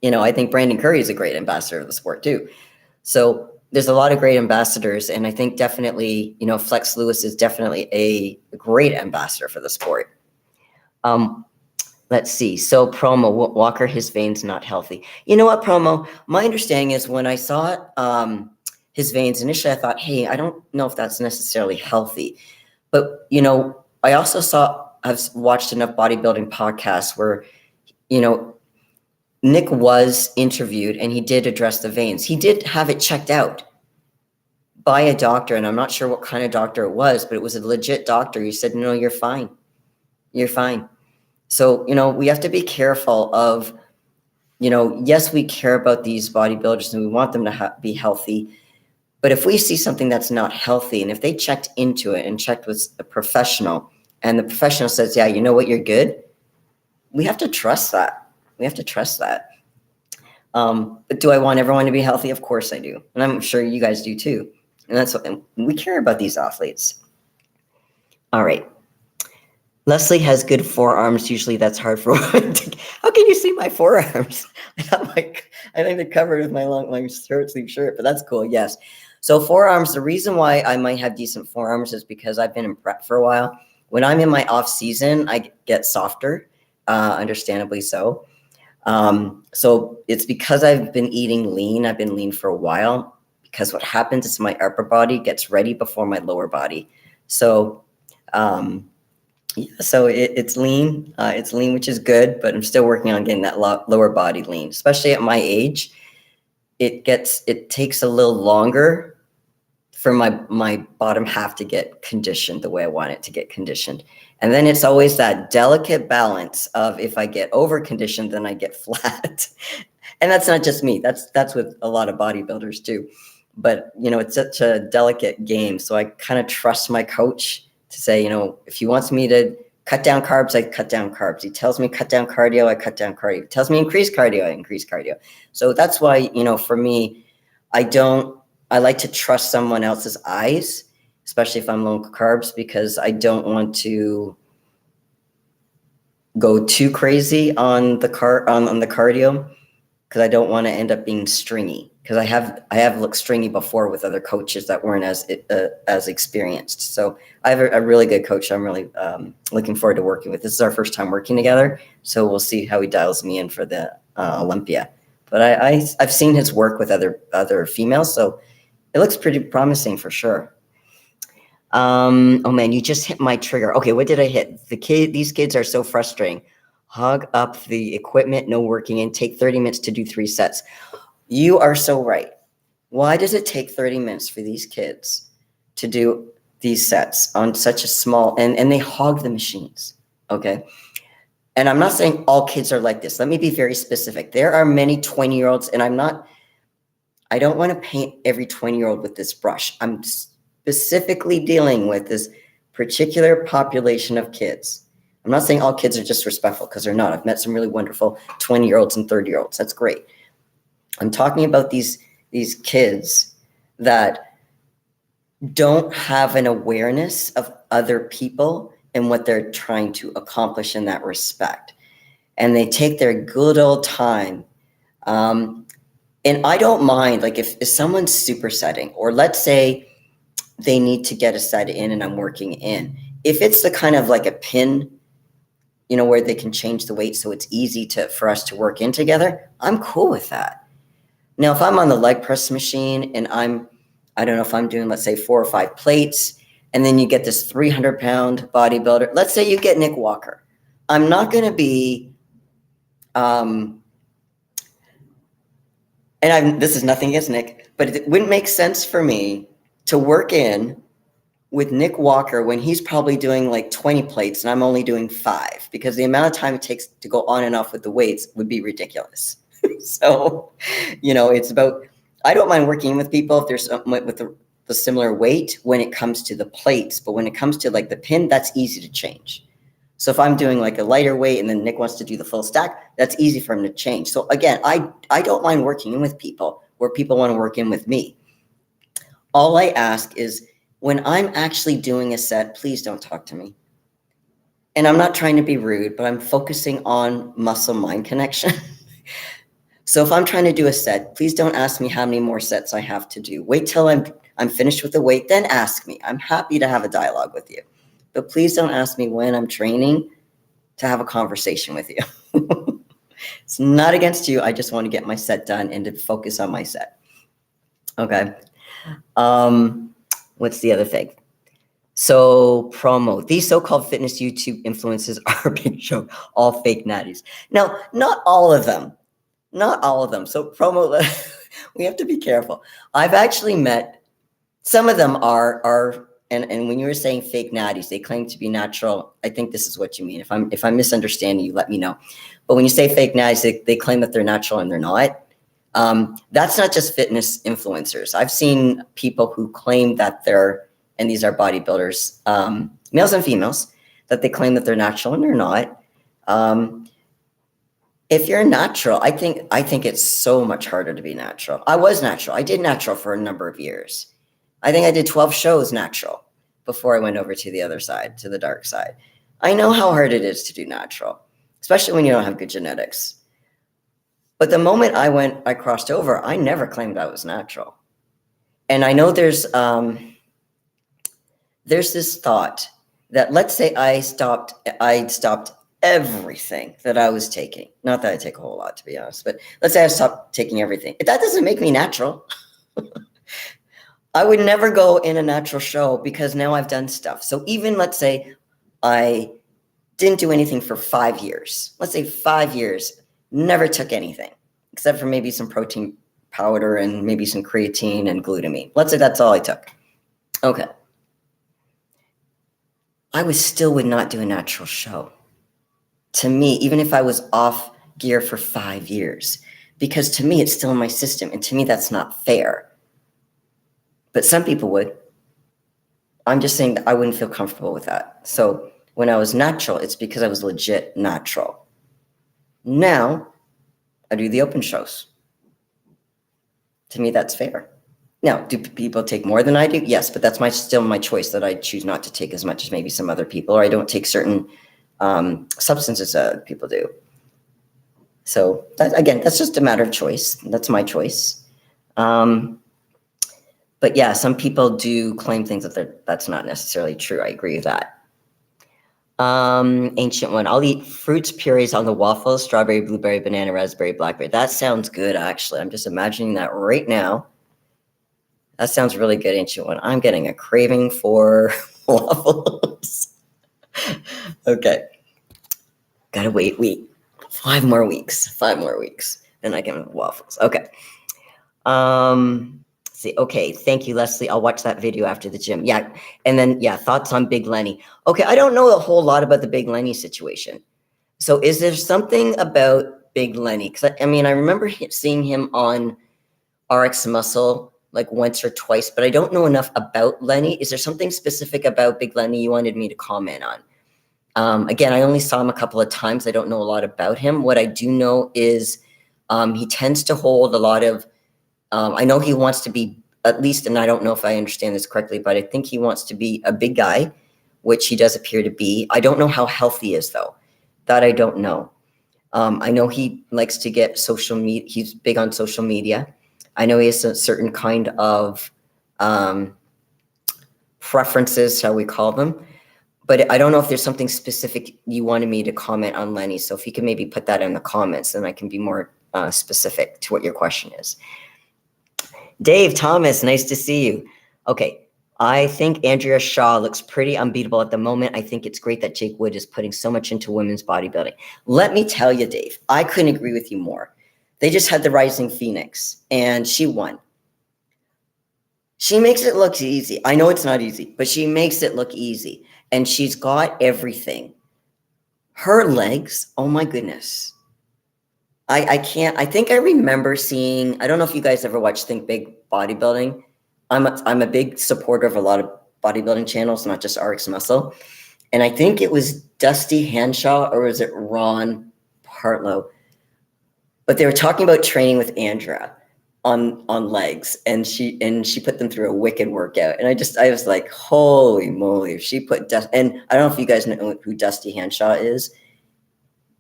I think Brandon Curry is a great ambassador of the sport too. So there's a lot of great ambassadors, and I think definitely, Flex Lewis is definitely a great ambassador for the sport. Let's see. So Promo, Walker, his veins not healthy. You know what, Promo? My understanding is, when I saw his veins initially, I thought, hey, I don't know if that's necessarily healthy. But, I also I've watched enough bodybuilding podcasts where, Nick was interviewed and he did address the veins. He did have it checked out by a doctor, and I'm not sure what kind of doctor it was, but it was a legit doctor. He said, no, you're fine. You're fine. So, we have to be careful of, yes, we care about these bodybuilders and we want them to be healthy. But if we see something that's not healthy, and if they checked into it and checked with a professional, and the professional says, yeah, you know what, you're good, we have to trust that. We have to trust that. But do I want everyone to be healthy? Of course I do. And I'm sure you guys do too. And that's what we care about, these athletes. All right. Lesley has good forearms. Usually that's hard for women to. How can you see my forearms? I think they're covered with my long short sleeve shirt, but that's cool. Yes. So forearms, the reason why I might have decent forearms is because I've been in prep for a while. When I'm in my off season, I get softer, understandably so. So it's because I've been eating lean. I've been lean for a while, because what happens is my upper body gets ready before my lower body. So, it's lean. It's lean, which is good, but I'm still working on getting that lower body lean, especially at my age. It takes a little longer for my bottom half to get conditioned the way I want it to get conditioned. And then it's always that delicate balance of, if I get over conditioned, then I get flat. And that's not just me. That's with a lot of bodybuilders too. But, it's such a delicate game. So I kind of trust my coach to say, if he wants me to cut down carbs, I cut down carbs. He tells me cut down cardio, I cut down cardio. He tells me increase cardio, I increase cardio. So that's why, for me, I like to trust someone else's eyes, especially if I'm low carbs, because I don't want to go too crazy on the cardio, because I don't want to end up being stringy. Because I have looked stringy before with other coaches that weren't as experienced. So I have a really good coach I'm really looking forward to working with. This is our first time working together, so we'll see how he dials me in for the Olympia. But I've seen his work with other females, so it looks pretty promising for sure. Oh man, you just hit my trigger. Okay, what did I hit? These kids are so frustrating. Hog up the equipment, no working in, take 30 minutes to do 3 sets. You are so right. Why does it take 30 minutes for these kids to do these sets on such a small, and they hog the machines, okay? And I'm not saying all kids are like this. Let me be very specific. There are many 20-year-olds, and I don't want to paint every 20-year-old with this brush. I'm specifically dealing with this particular population of kids. I'm not saying all kids are disrespectful, because they're not. I've met some really wonderful 20-year-olds and 30-year-olds. That's great. I'm talking about these kids that don't have an awareness of other people and what they're trying to accomplish in that respect. And they take their good old time. And I don't mind, like, if someone's supersetting, or let's say they need to get a set in and I'm working in. If it's the kind of like a pin, where they can change the weight so it's easy for us to work in together, I'm cool with that. Now, if I'm on the leg press machine and I don't know if I'm doing, let's say 4 or 5 plates, and then you get this 300-pound bodybuilder, let's say you get Nick Walker. I'm not going to be, this is nothing against Nick, but it wouldn't make sense for me to work in with Nick Walker when he's probably doing like 20 plates and I'm only doing 5, because the amount of time it takes to go on and off with the weights would be ridiculous. So, it's about, I don't mind working with people if there's with the similar weight when it comes to the plates, but when it comes to like the pin, that's easy to change. So if I'm doing like a lighter weight and then Nick wants to do the full stack, that's easy for him to change. So again, I don't mind working in with people where people want to work in with me. All I ask is when I'm actually doing a set, please don't talk to me. And I'm not trying to be rude, but I'm focusing on muscle-mind connection. So if I'm trying to do a set, please don't ask me how many more sets I have to do. Wait till I'm finished with the weight, then ask me. I'm happy to have a dialogue with you. But please don't ask me when I'm training to have a conversation with you. It's not against you. I just want to get my set done and to focus on my set. Okay. What's the other thing? So promo. These so-called fitness YouTube influencers are a big joke. All fake natties. Now, not all of them. Not all of them. So promo, we have to be careful. I've actually met, some of them are and when you were saying fake natties, they claim to be natural. I think this is what you mean. If I'm misunderstanding you, let me know. But when you say fake natties, they claim that they're natural and they're not. That's not just fitness influencers. I've seen people who claim that they're, and these are bodybuilders, males and females, that they claim that they're natural and they're not. If you're natural, I think it's so much harder to be natural. I was natural. I did natural for a number of years. I think I did 12 shows natural before I went over to the other side, to the dark side. I know how hard it is to do natural, especially when you don't have good genetics. But the moment I crossed over, I never claimed I was natural. And I know there's this thought that, let's say I stopped everything that I was taking. Not that I take a whole lot, to be honest, but let's say I stopped taking everything. That doesn't make me natural. I would never go in a natural show because now I've done stuff. So even let's say I didn't do anything for 5 years. Let's say 5 years, never took anything except for maybe some protein powder and maybe some creatine and glutamine. Let's say that's all I took. Okay. I still would not do a natural show. To me, even if I was off gear for 5 years, because to me, it's still in my system. And to me, that's not fair. But some people would. I'm just saying that I wouldn't feel comfortable with that. So when I was natural, it's because I was legit natural. Now, I do the open shows. To me, that's fair. Now, do people take more than I do? Yes, but that's still my choice that I choose not to take as much as maybe some other people, or I don't take certain substances that people do. So again, that's just a matter of choice. That's my choice. But yeah, some people do claim things that's not necessarily true. I agree with that. Ancient one. I'll eat fruits purees on the waffles, strawberry, blueberry, banana, raspberry, blackberry. That sounds good, actually. I'm just imagining that right now. That sounds really good, Ancient one. I'm getting a craving for waffles. Okay. Gotta wait 5 more weeks. 5 more weeks. And I can have waffles. Okay. See, okay, thank you, Lesley. I'll watch that video after the gym. Yeah, and then, yeah, thoughts on Big Lenny. Okay, I don't know a whole lot about the Big Lenny situation. So is there something about Big Lenny? Because, I mean, I remember seeing him on RX Muscle like once or twice, but I don't know enough about Lenny. Is there something specific about Big Lenny you wanted me to comment on? Again, I only saw him a couple of times. I don't know a lot about him. What I do know is he tends to hold a lot of I know he wants to be, at least, and I don't know if I understand this correctly, but I think he wants to be a big guy, which he does appear to be. I don't know how healthy he is, though. That I don't know. I know he likes to get social media. He's big on social media. I know he has a certain kind of preferences, shall we call them. But I don't know if there's something specific you wanted me to comment on Lenny. So if you can maybe put that in the comments, then I can be more specific to what your question is. Dave Thomas, nice to see you. Okay, I think Andrea Shaw looks pretty unbeatable at the moment. I think it's great that Jake Wood is putting so much into women's bodybuilding. Let me tell you, Dave, I couldn't agree with you more. They just had the Rising Phoenix, and she won. She makes it look easy. I know it's not easy, but she makes it look easy, and she's got everything. Her legs, oh my goodness. I can't, I think I remember seeing, I don't know if you guys ever watch Think Big Bodybuilding. I'm a big supporter of a lot of bodybuilding channels, not just RX Muscle. And I think it was Dusty Hanshaw, or was it Ron Partlow? But they were talking about training with Andrea on legs, and she put them through a wicked workout. And I was like, holy moly, if she put and I don't know if you guys know who Dusty Hanshaw is.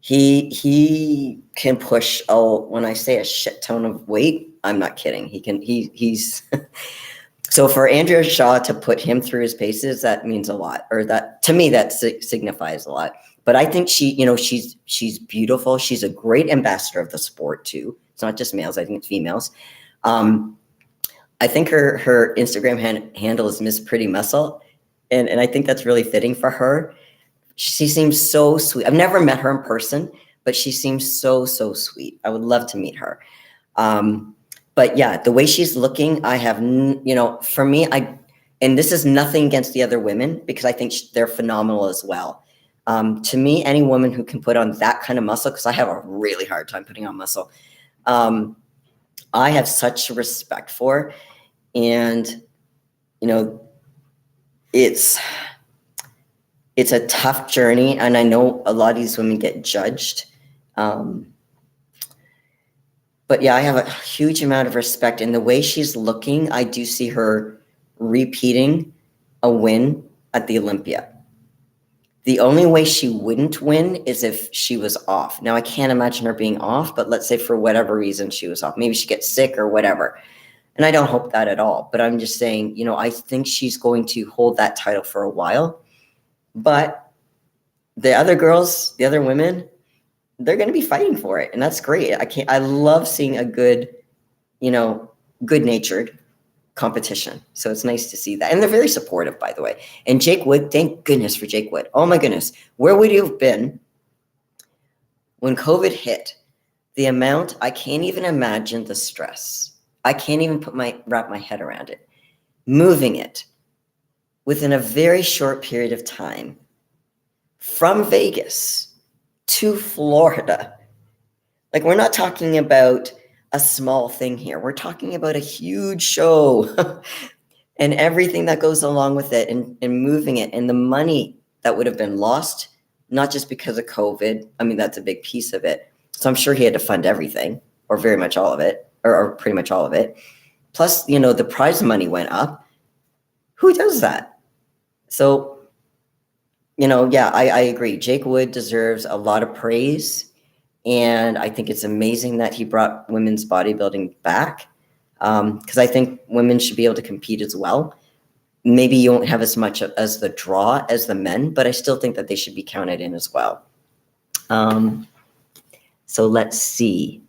He can push, when I say a shit ton of weight, I'm not kidding. He's so for Andrea Shaw to put him through his paces, that means a lot, or that to me that signifies a lot. But I think she's beautiful. She's a great ambassador of the sport too. It's not just males. I think it's females. I think her Instagram handle is Miss Pretty Muscle, and I think that's really fitting for her. She seems so sweet. I've never met her in person, but she seems so sweet. I would love to meet her. But yeah, the way she's looking, I have, for me, and this is nothing against the other women, because I think they're phenomenal as well. To me, any woman who can put on that kind of muscle, because I have a really hard time putting on muscle, I have such respect for. And, it's a tough journey. And I know a lot of these women get judged. But yeah, I have a huge amount of respect. And the way she's looking, I do see her repeating a win at the Olympia. The only way she wouldn't win is if she was off. Now, I can't imagine her being off, but let's say for whatever reason she was off. Maybe she gets sick or whatever. And I don't hope that at all. But I'm just saying, I think she's going to hold that title for a while. But the other girls, the other women, they're going to be fighting for it. And that's great. I love seeing a good, good-natured competition. So it's nice to see that. And they're very supportive, by the way. And Jake Wood, thank goodness for Jake Wood. Oh my goodness. Where would you have been when COVID hit? The amount, I can't even imagine the stress. I can't even wrap my head around it. Moving it within a very short period of time from Vegas to Florida. Like, we're not talking about a small thing here. We're talking about a huge show and everything that goes along with it, and moving it, and the money that would have been lost, not just because of COVID. I mean, that's a big piece of it. So I'm sure he had to fund everything, or very much all of it, or pretty much all of it. Plus, the prize money went up. Who does that? So, yeah, I agree. Jake Wood deserves a lot of praise. And I think it's amazing that he brought women's bodybuilding back, because I think women should be able to compete as well. Maybe you won't have as much as the draw as the men, but I still think that they should be counted in as well. So let's see.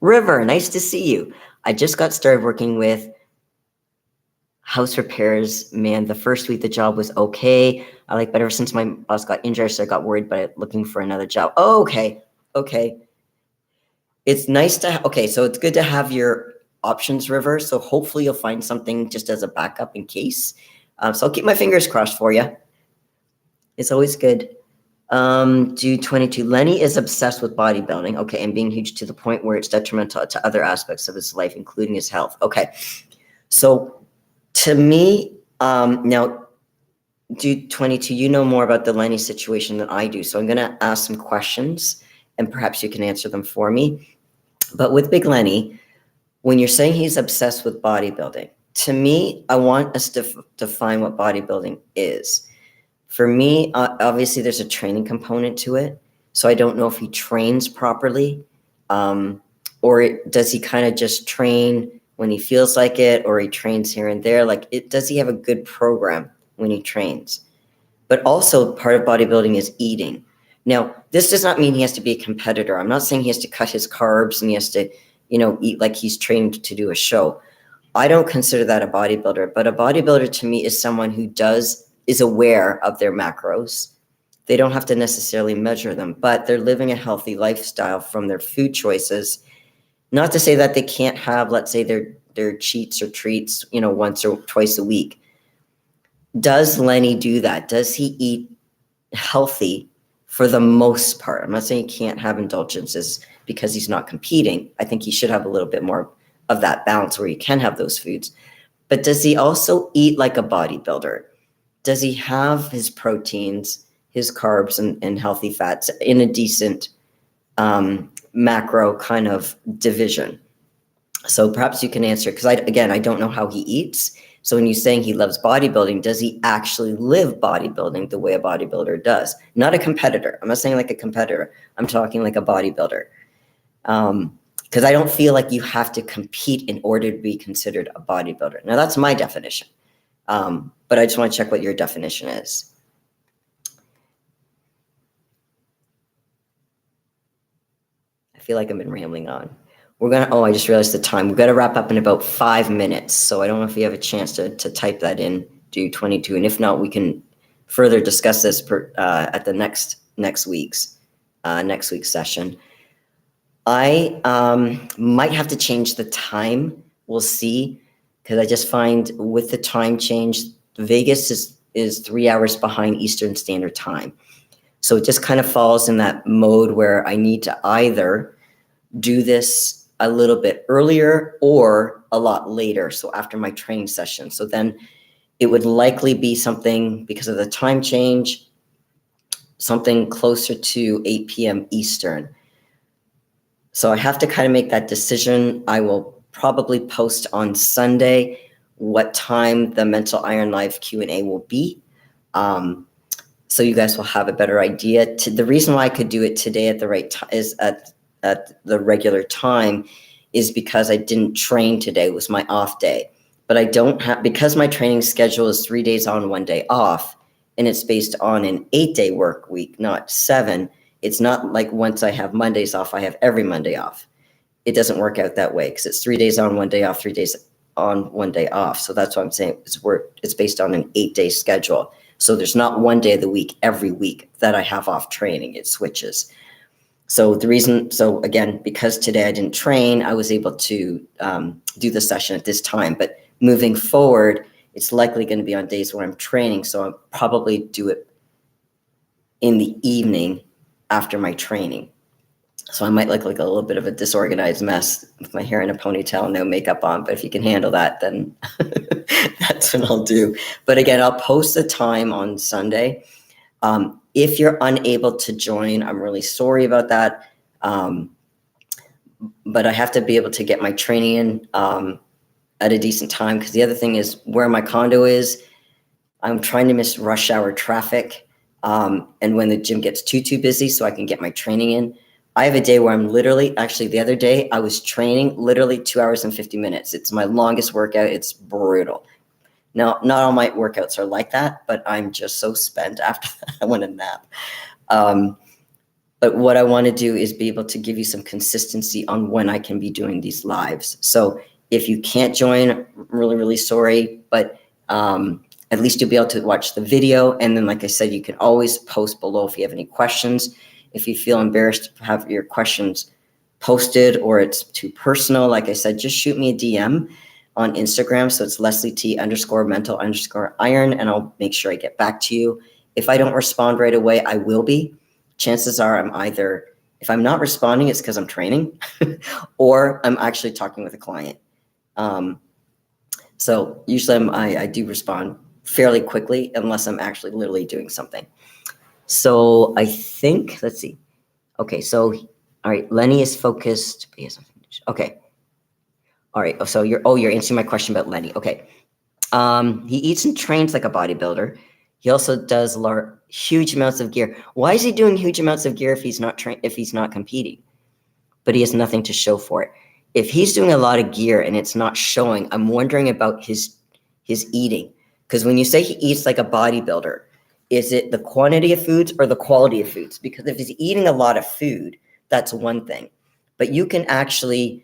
River, nice to see you. I just got started working with house repairs. Man, the first week the job was okay. But ever since my boss got injured, so I got worried about looking for another job. Oh, okay. It's nice to, so it's good to have your options, River. So hopefully you'll find something just as a backup in case. So I'll keep my fingers crossed for you. It's always good. Dude 22, Lenny is obsessed with bodybuilding. Okay, and being huge to the point where it's detrimental to other aspects of his life, including his health. Okay, so to me, now, Dude 22, you know more about the Lenny situation than I do. So I'm going to ask some questions, and perhaps you can answer them for me. But with Big Lenny, when you're saying he's obsessed with bodybuilding, to me, I want us to define what bodybuilding is. For me, obviously, there's a training component to it. So I don't know if he trains properly, or does he kind of just train when he feels like it, or he trains here and there? Does he have a good program when he trains? But also part of bodybuilding is eating. Now, this does not mean he has to be a competitor. I'm not saying he has to cut his carbs and he has to, eat like he's trained to do a show. I don't consider that a bodybuilder, but a bodybuilder to me is someone who is aware of their macros. They don't have to necessarily measure them, but they're living a healthy lifestyle from their food choices. Not to say that they can't have, let's say, their cheats or treats, once or twice a week. Does Lenny do that? Does he eat healthy for the most part? I'm not saying he can't have indulgences because he's not competing. I think he should have a little bit more of that balance where he can have those foods. But does he also eat like a bodybuilder? does he have his proteins, his carbs, and healthy fats in a decent macro kind of division? So perhaps you can answer, because I don't know how he eats. So when you're saying he loves bodybuilding, does he actually live bodybuilding the way a bodybuilder does? Not a competitor. I'm not saying like a competitor. I'm talking like a bodybuilder. Because I don't feel like you have to compete in order to be considered a bodybuilder. Now, that's my definition. But I just want to check what your definition is. I feel like I've been rambling on. I just realized the time. We've got to wrap up in about 5 minutes. So I don't know if you have a chance to type that in, do 22. And if not, we can further discuss this at the next week's session. I might have to change the time. We'll see, because I just find with the time change, Vegas is 3 hours behind Eastern Standard Time. So it just kind of falls in that mode where I need to either do this a little bit earlier or a lot later, so after my training session. So then it would likely be something, because of the time change, something closer to 8 p.m. Eastern. So I have to kind of make that decision. I will probably post on Sunday what time the Mental Iron Live Q&A will be. So you guys will have a better idea. The reason why I could do it today at the right time is at the regular time is because I didn't train today. It was my off day. But I don't have, because my training schedule is 3 days on, 1 day off, and it's based on an 8-day work week, not 7. It's not like once I have Mondays off, I have every Monday off. It doesn't work out that way, because it's 3 days on, 1 day off, 3 days on, 1 day off. So that's what I'm saying. It's based on an 8-day schedule. So there's not 1 day of the week every week that I have off training. It switches. So again, because today I didn't train, I was able to do the session at this time. But moving forward, it's likely going to be on days where I'm training. So I'll probably do it in the evening after my training. So I might look like a little bit of a disorganized mess with my hair in a ponytail, no makeup on. But if you can handle that, then that's what I'll do. But again, I'll post the time on Sunday. If you're unable to join, I'm really sorry about that. But I have to be able to get my training in at a decent time, because the other thing is where my condo is, I'm trying to miss rush hour traffic and when the gym gets too busy so I can get my training in. I have a day where I'm actually the other day I was training literally 2 hours and 50 minutes. It's my longest workout. It's brutal. Now, not all my workouts are like that, but I'm just so spent after that. I want to nap. But what I want to do is be able to give you some consistency on when I can be doing these lives. So if you can't join, I'm really, really sorry, but at least you'll be able to watch the video. And then, like I said, you can always post below if you have any questions. If you feel embarrassed to have your questions posted or it's too personal, like I said, just shoot me a DM on Instagram. So it's Lesley_T_mental_iron, and I'll make sure I get back to you. If I don't respond right away, I will be. Chances are if I'm not responding, it's because I'm training or I'm actually talking with a client. So usually I do respond fairly quickly unless I'm actually literally doing something. So I think, let's see. Okay, so, all right, Lenny is focused. Okay. All right, so you're answering my question about Lenny. Okay. He eats and trains like a bodybuilder. He also does huge amounts of gear. Why is he doing huge amounts of gear if he's not competing? But he has nothing to show for it. If he's doing a lot of gear and it's not showing, I'm wondering about his eating. Because when you say he eats like a bodybuilder, is it the quantity of foods or the quality of foods? Because if he's eating a lot of food, that's one thing. But you can actually,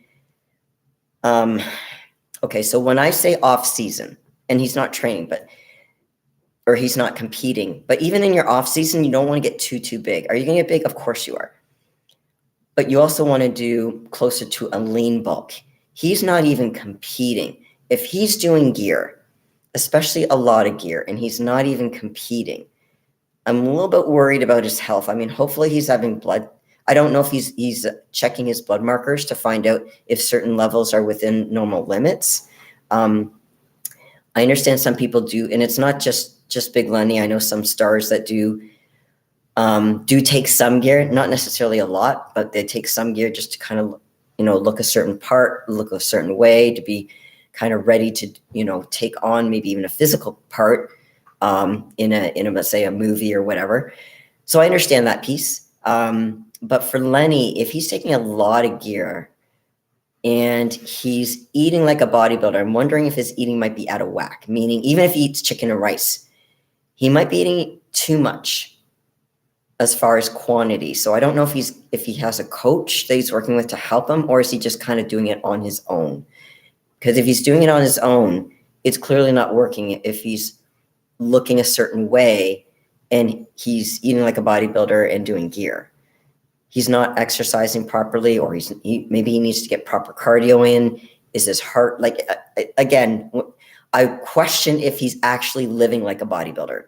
okay, so when I say off season, and he's not training, or he's not competing, but even in your off season, you don't want to get too big. Are you going to get big? Of course you are. But you also want to do closer to a lean bulk. He's not even competing. If he's doing gear, especially a lot of gear, and he's not even competing, I'm a little bit worried about his health. I mean, hopefully he's having blood. I don't know if he's checking his blood markers to find out if certain levels are within normal limits. I understand some people do, and it's not just just Big Lenny. I know some stars that do take some gear, not necessarily a lot, but they take some gear just to kind of, look a certain part, look a certain way, to be kind of ready to, take on maybe even a physical part in a let's say a movie or whatever. So I understand that piece. But for Lenny, if he's taking a lot of gear and he's eating like a bodybuilder, I'm wondering if his eating might be out of whack, meaning even if he eats chicken and rice, he might be eating too much as far as quantity. So I don't know if he has a coach that he's working with to help him, or is he just kind of doing it on his own? Because if he's doing it on his own, it's clearly not working if he's looking a certain way and he's eating like a bodybuilder and doing gear. He's not exercising properly, or maybe he needs to get proper cardio in. Is his heart, again, I question if he's actually living like a bodybuilder.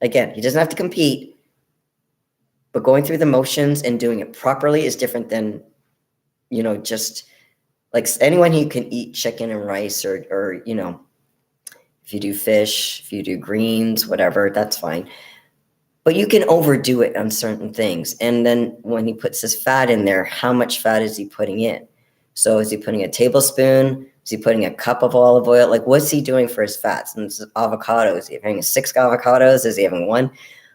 Again, he doesn't have to compete, but going through the motions and doing it properly is different than, just like anyone who can eat chicken and rice or if you do fish, if you do greens, whatever, that's fine. But you can overdo it on certain things. And then when he puts his fat in there, how much fat is he putting in? So is he putting a tablespoon? Is he putting a cup of olive oil? Like, what's he doing for his fats? And avocados, is he having 6 avocados? Is he having 1?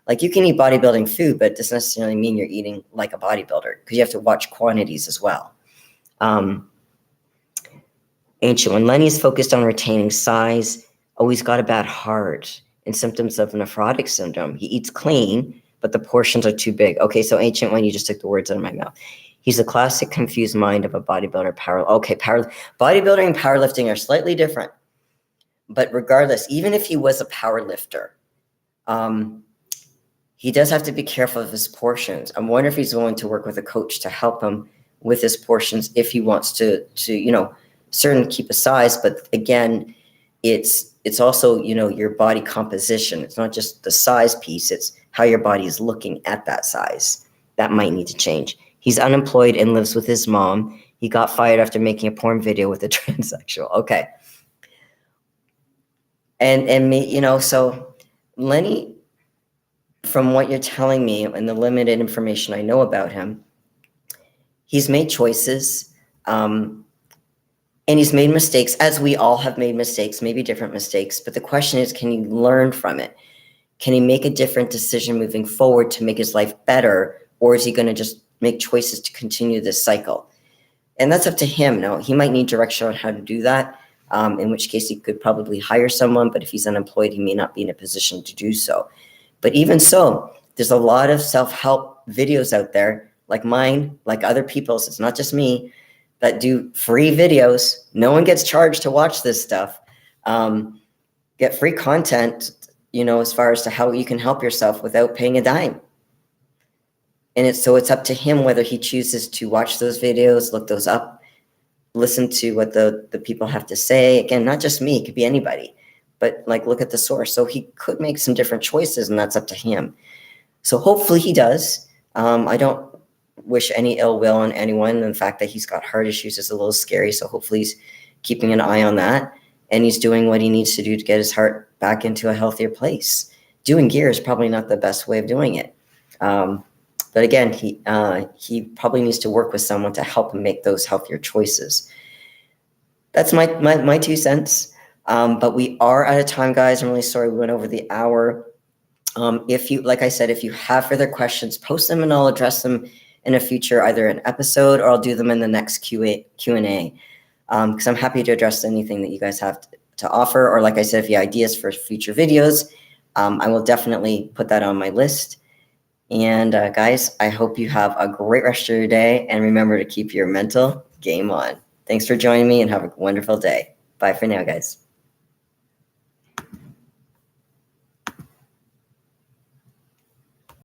Like, you can eat bodybuilding food, but it doesn't necessarily mean you're eating like a bodybuilder, because you have to watch quantities as well. Ancient, when Lenny's focused on retaining size, he's got a bad heart and symptoms of nephrotic syndrome. He eats clean, but the portions are too big. Okay, so Ancient One, you just took the words out of my mouth. He's a classic confused mind of a bodybuilder. Bodybuilding and powerlifting are slightly different. But regardless, even if he was a power lifter, he does have to be careful of his portions. I wonder if he's willing to work with a coach to help him with his portions if he wants to certainly keep a size. But again, it's also, your body composition. It's not just the size piece. It's how your body is looking at that size. That might need to change. He's unemployed and lives with his mom. He got fired after making a porn video with a transsexual. Okay. And me, so Lenny, from what you're telling me and the limited information I know about him, he's made choices. And he's made mistakes, as we all have made mistakes, maybe different mistakes. But the question is, can he learn from it? Can he make a different decision moving forward to make his life better? Or is he going to just make choices to continue this cycle? And that's up to him. Now, he might need direction on how to do that, in which case he could probably hire someone. But if he's unemployed, he may not be in a position to do so. But even so, there's a lot of self-help videos out there, like mine, like other people's. It's not just me, that do free videos. No one gets charged to watch this stuff. Get free content, as far as to how you can help yourself without paying a dime. And it's up to him whether he chooses to watch those videos, look those up, listen to what the people have to say. Again, not just me, it could be anybody, but look at the source. So he could make some different choices, and that's up to him. So hopefully he does. I don't wish any ill will on anyone. And the fact that he's got heart issues is a little scary. So hopefully he's keeping an eye on that, and he's doing what he needs to do to get his heart back into a healthier place. Doing gear is probably not the best way of doing it. But again, he probably needs to work with someone to help him make those healthier choices. That's my 2 cents. But we are out of time, guys. I'm really sorry we went over the hour. If you have further questions, post them and I'll address them in a future, either an episode, or I'll do them in the next Q&A. Because I'm happy to address anything that you guys have to offer. Or like I said, if you have ideas for future videos, I will definitely put that on my list. And guys, I hope you have a great rest of your day. And remember to keep your mental game on. Thanks for joining me and have a wonderful day. Bye for now, guys.